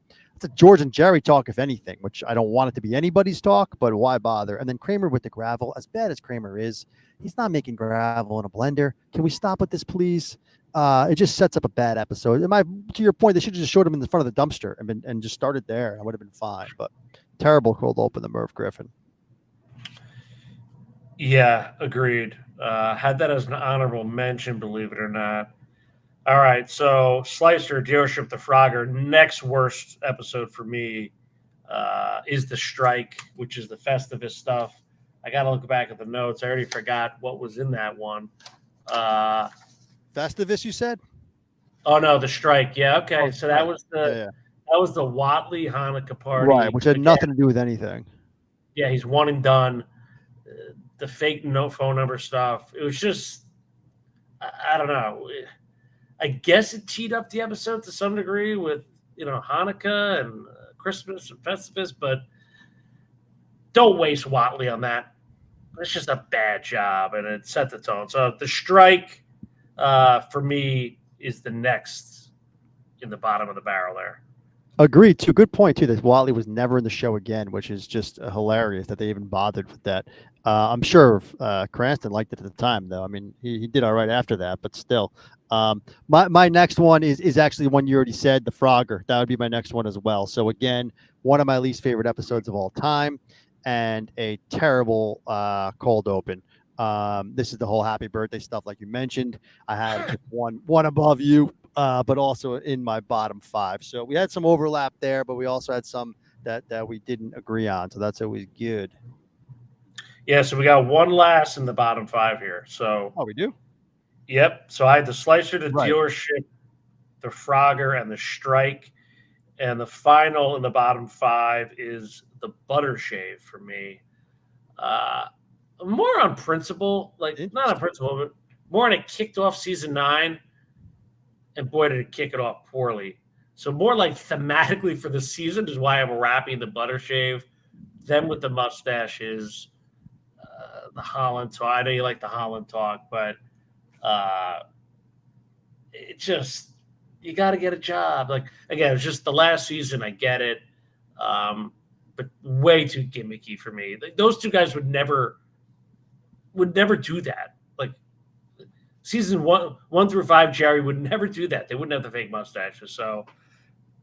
George and Jerry talk, if anything, which I don't want it to be anybody's talk, but why bother? And then Kramer with the gravel, as bad as Kramer is, he's not making gravel in a blender. Can we stop with this, please? It just sets up a bad episode. To your point, they should have just showed him in the front of the dumpster and just started there. I would have been fine. But terrible cold open, the Merv Griffin. Yeah, agreed. Had that as an honorable mention, believe it or not. All right, so Slicer, Dealership, the Frogger. Next worst episode for me is the Strike, which is the Festivus stuff. I got to look back at the notes. I already forgot what was in that one. Festivus, you said? Oh no, the Strike. Yeah, okay. Oh, So that was yeah. that was the Watley Hanukkah party, Right, which had nothing to do with anything. Yeah, he's one and done. The fake no phone number stuff. It was just, I don't know. I guess it teed up the episode to some degree with Hanukkah and Christmas and Festivus, but don't waste Watley on that. It's just a bad job, and it set the tone. So the Strike, for me, is the next in the bottom of the barrel there. Agreed. Too. Good point too. That Watley was never in the show again, which is just hilarious that they even bothered with that. I'm sure Cranston liked it at the time, though. I mean, he did all right after that, but still. My next one is actually one you already said, the Frogger. That would be my next one as well. So again, one of my least favorite episodes of all time, and a terrible cold open. This is the whole happy birthday stuff, like you mentioned. I had one above you, but also in my bottom 5. So we had some overlap there, but we also had some that we didn't agree on. So that's always good. Yeah, so we got one last in the bottom 5 here. So we do. Yep. So I had the Slicer, the Right. Dealership, the Frogger, and the Strike. And the final in the bottom 5 is the Butter Shave for me. More on principle, not on principle, but more on it kicked off season 9. And boy, did it kick it off poorly. So more like thematically for the season is why I'm wrapping the Butter Shave. Them with the mustaches, the Holland talk. I know you like the Holland talk, but it just, you got to get a job. Like, again, it's just the last season. I get it. But way too gimmicky for me. Like, those two guys would never do that. Like, season 1 through 5, Jerry would never do that. They wouldn't have the fake mustaches. So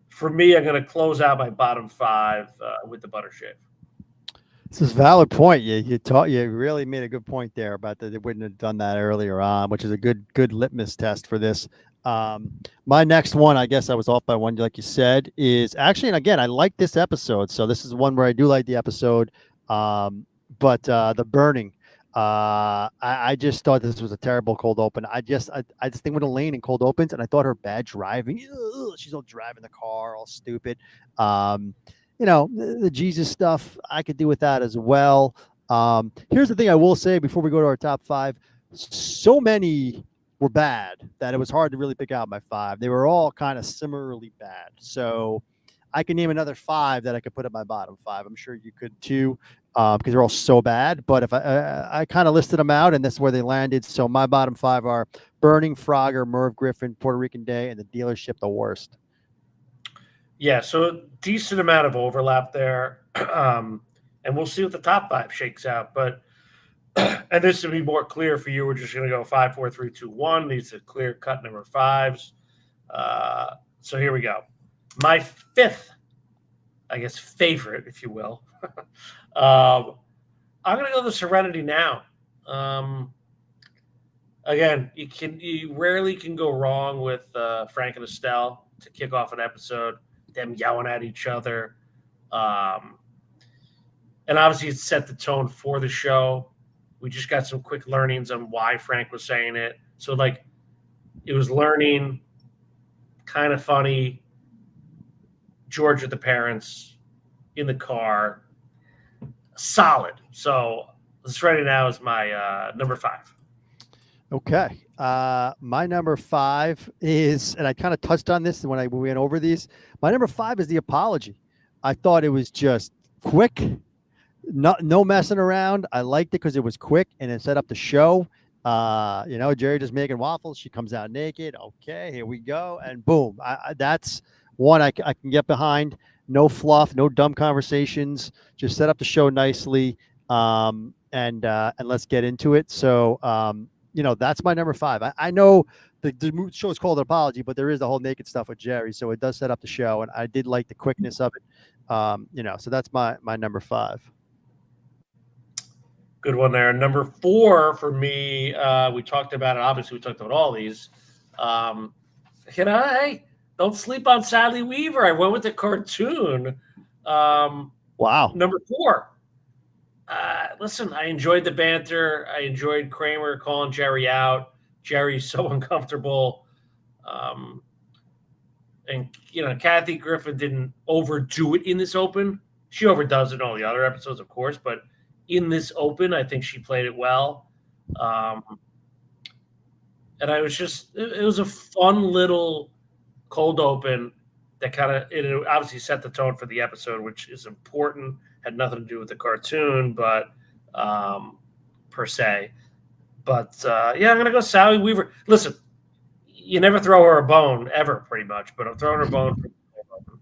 for me, I'm going to close out my bottom 5 with the Butter Shave. This is a valid point. You really made a good point there about that they wouldn't have done that earlier on, which is a good litmus test for this. My next one, I guess I was off by one, like you said, is actually, and again, I like this episode. So this is one where I do like the episode. But the burning, I just thought this was a terrible cold open. I just think with Elaine in cold opens, and I thought her bad driving. She's all driving the car, all stupid. The Jesus stuff, I could do with that as well. Here's the thing I will say before we go to our top 5. So many were bad that it was hard to really pick out my 5. They were all kind of similarly bad. So I can name another 5 that I could put at my bottom 5. I'm sure you could too, because they're all so bad. But if I kind of listed them out, and that's where they landed. So my bottom 5 are Burning, Frogger, Merv Griffin, Puerto Rican Day, and the Dealership, the worst. Yeah, so a decent amount of overlap there. And we'll see what the top 5 shakes out. But and this to be more clear for you, we're just going to go 5, 4, 3, 2, 1. These are clear cut number 5s. So here we go. My 5th, I guess, favorite, if you will. I'm going to go the Serenity Now. Again, you rarely can go wrong with Frank and Estelle to kick off an episode. them yelling at each other. And obviously, it set the tone for the show. We just got some quick learnings on why Frank was saying it. So, like, it was learning, kind of funny. George with the parents in the car, solid. So, this right now is my number 5. Okay. My number 5 is, and I kind of touched on this when we went over these. My number 5 is The Apology. I thought it was just quick, no messing around. I liked it because it was quick and it set up the show. Jerry just making waffles. She comes out naked. Okay, here we go, and boom. That's one I can get behind. No fluff, no dumb conversations. Just set up the show nicely. And let's get into it. So, that's my number 5. I know the show is called An Apology, but there is the whole naked stuff with Jerry, so it does set up the show, and I did like the quickness of it. So that's my number 5. Good one there. Number 4 for me, we talked about it. Obviously, we talked about all these. Hey, don't sleep on Sally Weaver. I went with the cartoon. Wow. Number 4. Listen, I enjoyed the banter. I enjoyed Kramer calling Jerry out. Jerry's so uncomfortable. And Kathy Griffin didn't overdo it in this open. She overdoes it in all the other episodes, of course, but in this open, I think she played it well. And I was it was a fun little cold open that it obviously set the tone for the episode, which is important. Had nothing to do with the cartoon, but per se. But I'm gonna go Sally Weaver. Listen, you never throw her a bone ever, pretty much. But I'm throwing her a bone for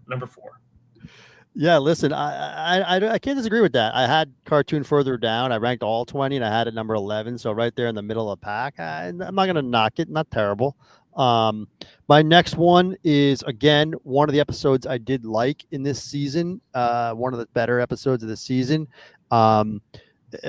number 4. Yeah, listen, I can't disagree with that. I had cartoon further down. I ranked all 20, and I had it number 11, so right there in the middle of the pack. I'm not going to knock it. Not terrible. My next one is, again, one of the episodes I did like in this season, one of the better episodes of the season,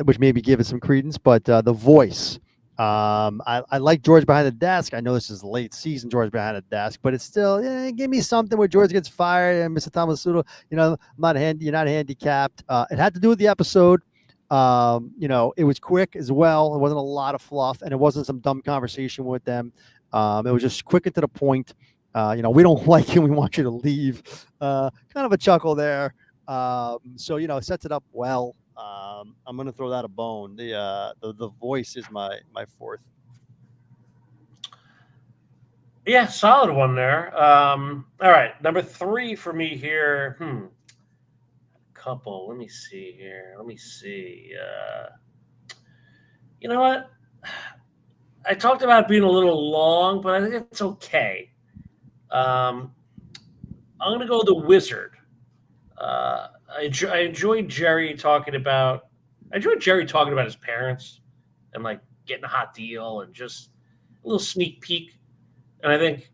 which maybe give it some credence, but The Voice. I like George behind the desk. I know this is late season, George behind the desk, but it's still, give me something where George gets fired and Mr. Tomasudo, you're not handicapped. It had to do with the episode. It was quick as well. It wasn't a lot of fluff, and it wasn't some dumb conversation with them. It was just quick and to the point. We don't like you. We want you to leave. Kind of a chuckle there. It sets it up well. I'm going to throw that a bone. The Voice is my 4th. Yeah, solid one there. All right, number 3 for me here. Couple. Let me see here. You know what? I talked about it being a little long, but I think it's okay. I'm going to go The Wizard. I enjoyed Jerry talking about his parents and like getting a hot deal and just a little sneak peek. And I think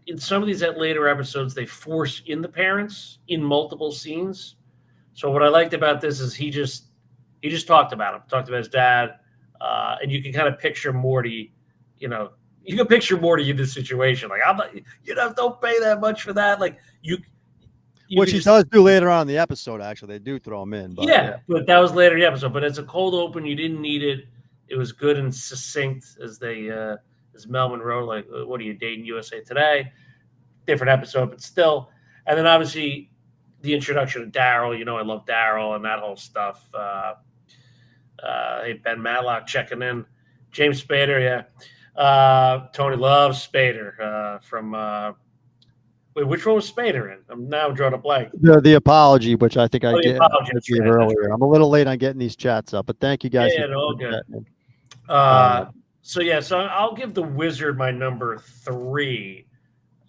in some of these later episodes, they force in the parents in multiple scenes. So what I liked about this is he just talked about his dad, and you can kind of picture Morty. You can picture Morty in this situation. Like, I'm not, don't pay that much for that. Like Which he does do later on in the episode, actually. They do throw him in. But, but that was later in the episode. But it's a cold open. You didn't need it. It was good and succinct, as Melvin wrote, like, what are you, dating USA Today? Different episode, but still. And then, obviously, the introduction of Daryl. I love Daryl and that whole stuff. Hey, Ben Matlock checking in. James Spader, yeah. Tony loves Spader from wait, which one was Spader in? I'm now drawing a blank. The Apology, which I think I gave earlier. Right. I'm a little late on getting these chats up, but thank you guys. Yeah, all good. So I'll give The Wizard my number 3.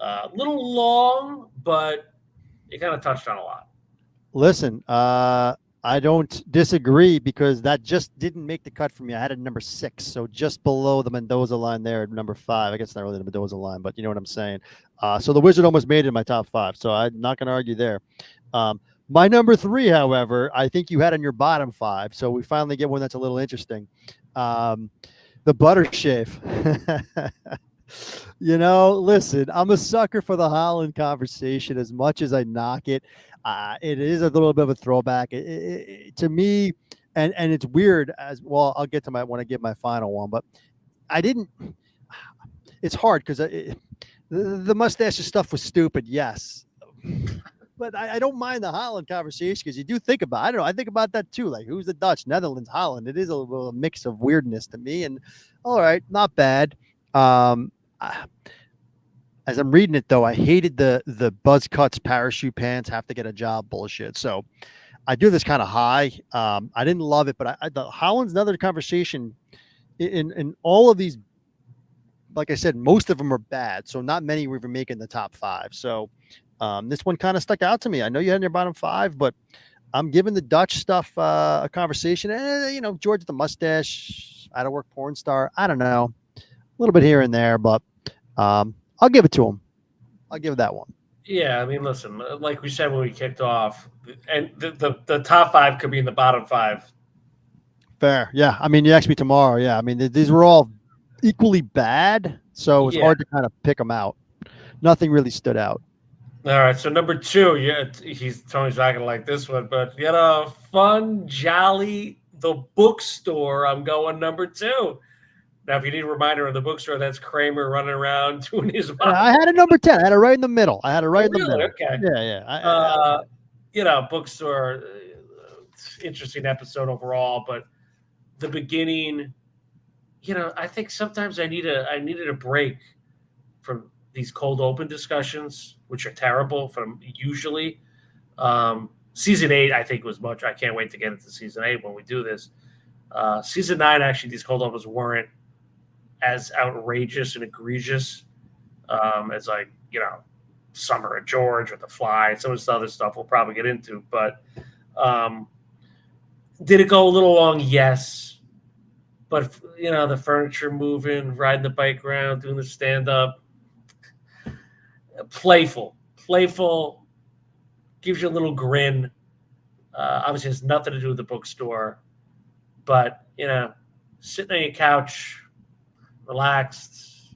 A little long, but it kind of touched on a lot. Listen, I don't disagree because that just didn't make the cut for me. I had it number 6, so just below the Mendoza line there at number 5. I guess not really the Mendoza line, but you know what I'm saying. So The Wizard almost made it in my top 5, so I'm not going to argue there. My number 3, however, I think you had in your bottom 5, so we finally get one that's a little interesting. The Butter Shave. Listen, I'm a sucker for the Holland conversation as much as I knock it. It is a little bit of a throwback to me, and it's weird as well. I'll get to when I give my final one, but I didn't. It's hard because the mustache stuff was stupid, yes, but I don't mind the Holland conversation because you do think about. I don't know. I think about that too. Like, who's the Dutch, Netherlands, Holland? It is a little mix of weirdness to me, and all right, not bad. As I'm reading it though, I hated the buzz cuts, parachute pants, have to get a job bullshit. So I do this kind of high. I didn't love it, but the Holland's another conversation. In all of these, like I said, most of them are bad. So not many were even making the top 5. So this one kind of stuck out to me. I know you had in your bottom 5, but I'm giving the Dutch stuff a conversation. George the mustache, out of work porn star. I don't know, a little bit here and there, but I'll give it to him. I'll give that one. Yeah, I mean, listen, like we said when we kicked off, and the top 5 could be in the bottom 5. Fair. Yeah. I mean, you asked me tomorrow. Yeah. I mean, these were all equally bad. So it's hard to kind of pick them out. Nothing really stood out. All right. So number 2, Tony's not going to like this one, but Fun, Jolly, the bookstore. I'm going number 2. Now, if you need a reminder of the bookstore, that's Kramer running around doing his. I had a number 10. I had it right in the middle. In the middle. Okay. Yeah. Bookstore. Interesting episode overall, but the beginning. I think sometimes I needed a break from these cold open discussions, which are terrible. From usually, season 8, I think was much. I can't wait to get into season 8 when we do this. Season 9, actually, these cold opens weren't as outrageous and egregious as Summer and George or The Fly, some of this other stuff we'll probably get into. But did it go a little long? Yes. But, the furniture moving, riding the bike around, doing the stand-up, playful, gives you a little grin. Obviously, has nothing to do with the bookstore. But, sitting on your couch, relaxed,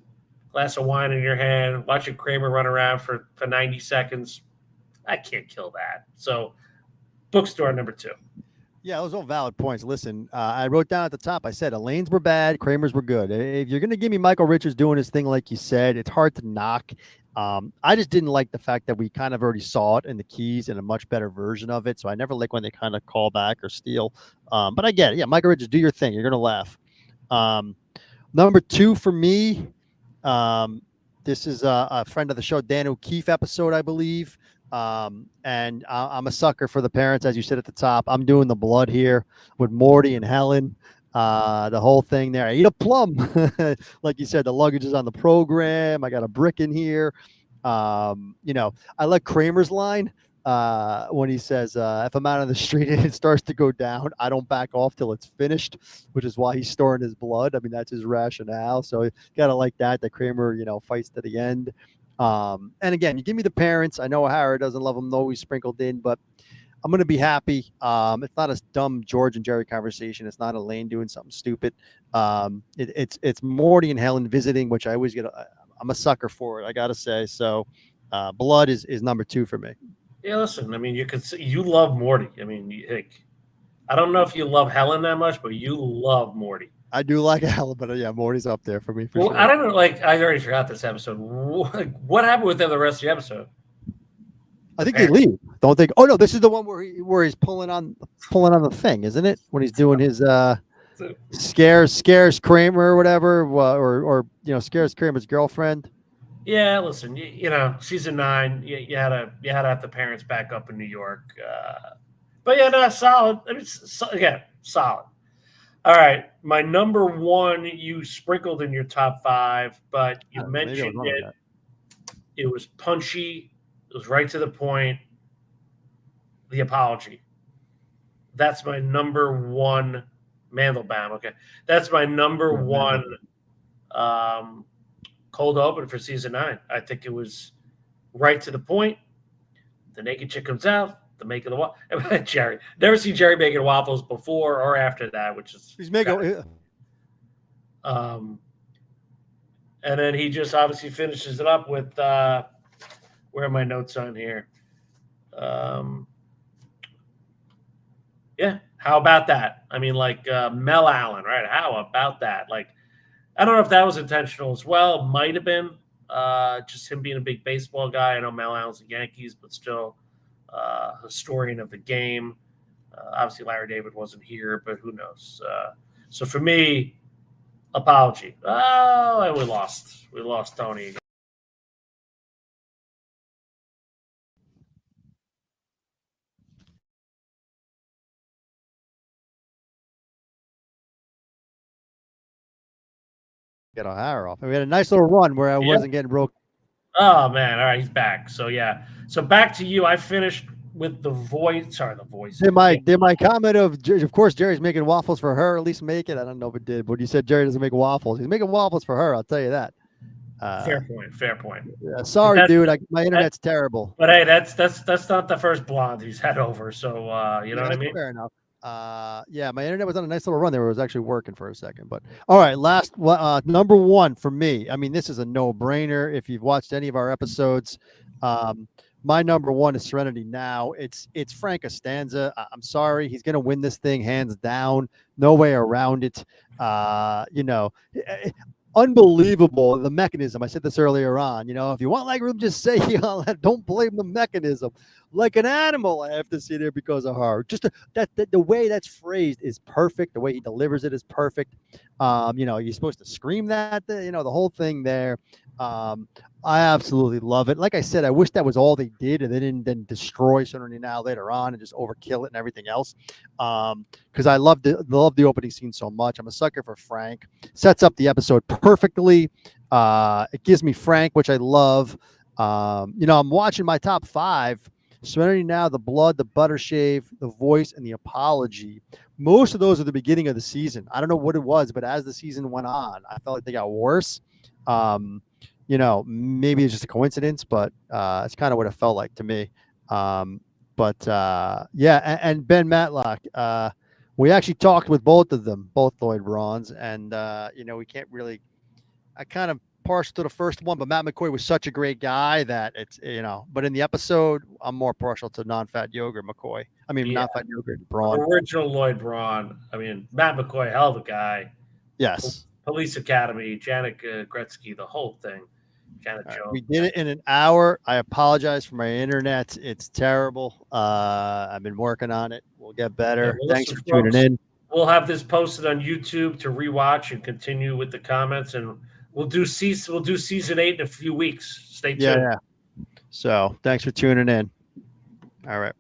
glass of wine in your hand, watching Kramer run around for 90 seconds. I can't kill that. So, bookstore number 2. Yeah, those are all valid points. Listen, I wrote down at the top, I said Elaine's were bad, Kramer's were good. If you're going to give me Michael Richards doing his thing like you said, it's hard to knock. I just didn't like the fact that we kind of already saw it in the Keys in a much better version of it. So I never like when they kind of call back or steal. But I get it. Yeah, Michael Richards, do your thing. You're going to laugh. Number 2 for me, this is a friend of the show, Dan O'Keefe episode, I believe. And I'm a sucker for the parents, as you said at the top. I'm doing the blood here with Morty and Helen. The whole thing there. I eat a plum. Like you said, the luggage is on the program. I got a brick in here. I like Kramer's line when he says, if I'm out on the street and it starts to go down, I don't back off till it's finished, which is why he's storing his blood. I mean, that's his rationale. So you got to like that Kramer, fights to the end. And again, you give me the parents. I know O'Hara doesn't love them, though he's sprinkled in, but I'm going to be happy. It's not a dumb George and Jerry conversation. It's not Elaine doing something stupid. It's Morty and Helen visiting, which I always I'm a sucker for it, I got to say. So blood is number 2 for me. Yeah, listen, I mean, you love Morty. I mean, I don't know if you love Helen that much, but you love Morty. I do like Helen, but yeah, Morty's up there for me. Sure. I don't know. I already forgot this episode. What happened with them the rest of the episode? I think they leave. Don't think. Oh no, this is the one where he's pulling on the thing, isn't it? When he's doing his scares Kramer or whatever, or scares Kramer's girlfriend. Yeah, listen, season 9, you had to have the parents back up in New York, but yeah, no, solid. I mean, again, solid. All right, my number 1, you sprinkled in your top 5, but you mentioned it. It was punchy. It was right to the point. The Apology. That's my number 1. Mandelbaum. Okay, that's my number 1 cold open for season 9. I think it was right to the point. The naked chick comes out. The make of the waffle. Jerry. Never seen Jerry making waffles before or after that, which is he's making. And then he just obviously finishes it up with where are my notes on here? Yeah, how about that? I mean, like Mel Allen, right? How about that? Like, I don't know if that was intentional as well. Might have been just him being a big baseball guy. I know Mel Allen's the Yankees, but still historian of the game. Obviously, Larry David wasn't here, but who knows? So for me, apology. Oh, and we lost. We lost Tony again. Get O'Hara off. We had a nice little run where I wasn't getting broke. Oh man! All right, he's back. So yeah. So back to you. I finished with the voice. Sorry, the voice. Did my comment of course Jerry's making waffles for her, at least make it. I don't know if it did, but you said Jerry doesn't make waffles. He's making waffles for her. I'll tell you that. Fair point. Fair point. Yeah, sorry, dude. My internet's terrible. But hey, that's not the first blonde he's had over. So you know what I mean. Fair enough. Yeah, my internet was on a nice little run there. It was actually working for a second, but all right. Last, number one for me. I mean, this is a no-brainer. If you've watched any of our episodes, my number one is Serenity Now. It's Frank Costanza. I'm sorry, he's gonna win this thing hands down. No way around it. Unbelievable, the mechanism. I said this earlier on. If you want leg room, just say don't blame the mechanism. Like an animal, I have to sit there because of her. Just the way that's phrased is perfect. The way he delivers it is perfect. You're supposed to scream that. The whole thing there. I absolutely love it. Like I said, I wish that was all they did, and they didn't then destroy Serenity Now later on and just overkill it and everything else. Because I love the opening scene so much. I'm a sucker for Frank. Sets up the episode perfectly. It gives me Frank, which I love. I'm watching my top 5. Serenity Now, The Blood, The Butter Shave, The Voice, and The Apology. Most of those are the beginning of the season. I don't know what it was, but as the season went on, I felt like they got worse. Maybe it's just a coincidence, but it's kind of what it felt like to me. And Ben Matlock, we actually talked with both of them, both Lloyd Brawns, and we can't really. I kind of partial to the first one, but Matt McCoy was such a great guy that it's But in the episode, I'm more partial to non-fat yogurt McCoy. I mean, non-fat yogurt Braun. Original Lloyd Braun. I mean, Matt McCoy, hell of a guy. Yes. Police Academy, Janet Gretzky, the whole thing. We did it in an hour. I apologize for my internet. It's terrible. I've been working on it. We'll get better. Thanks for tuning in. We'll have this posted on YouTube to rewatch and continue with the comments, and we'll do season 8 in a few weeks. Stay tuned. Yeah. So thanks for tuning in. All right.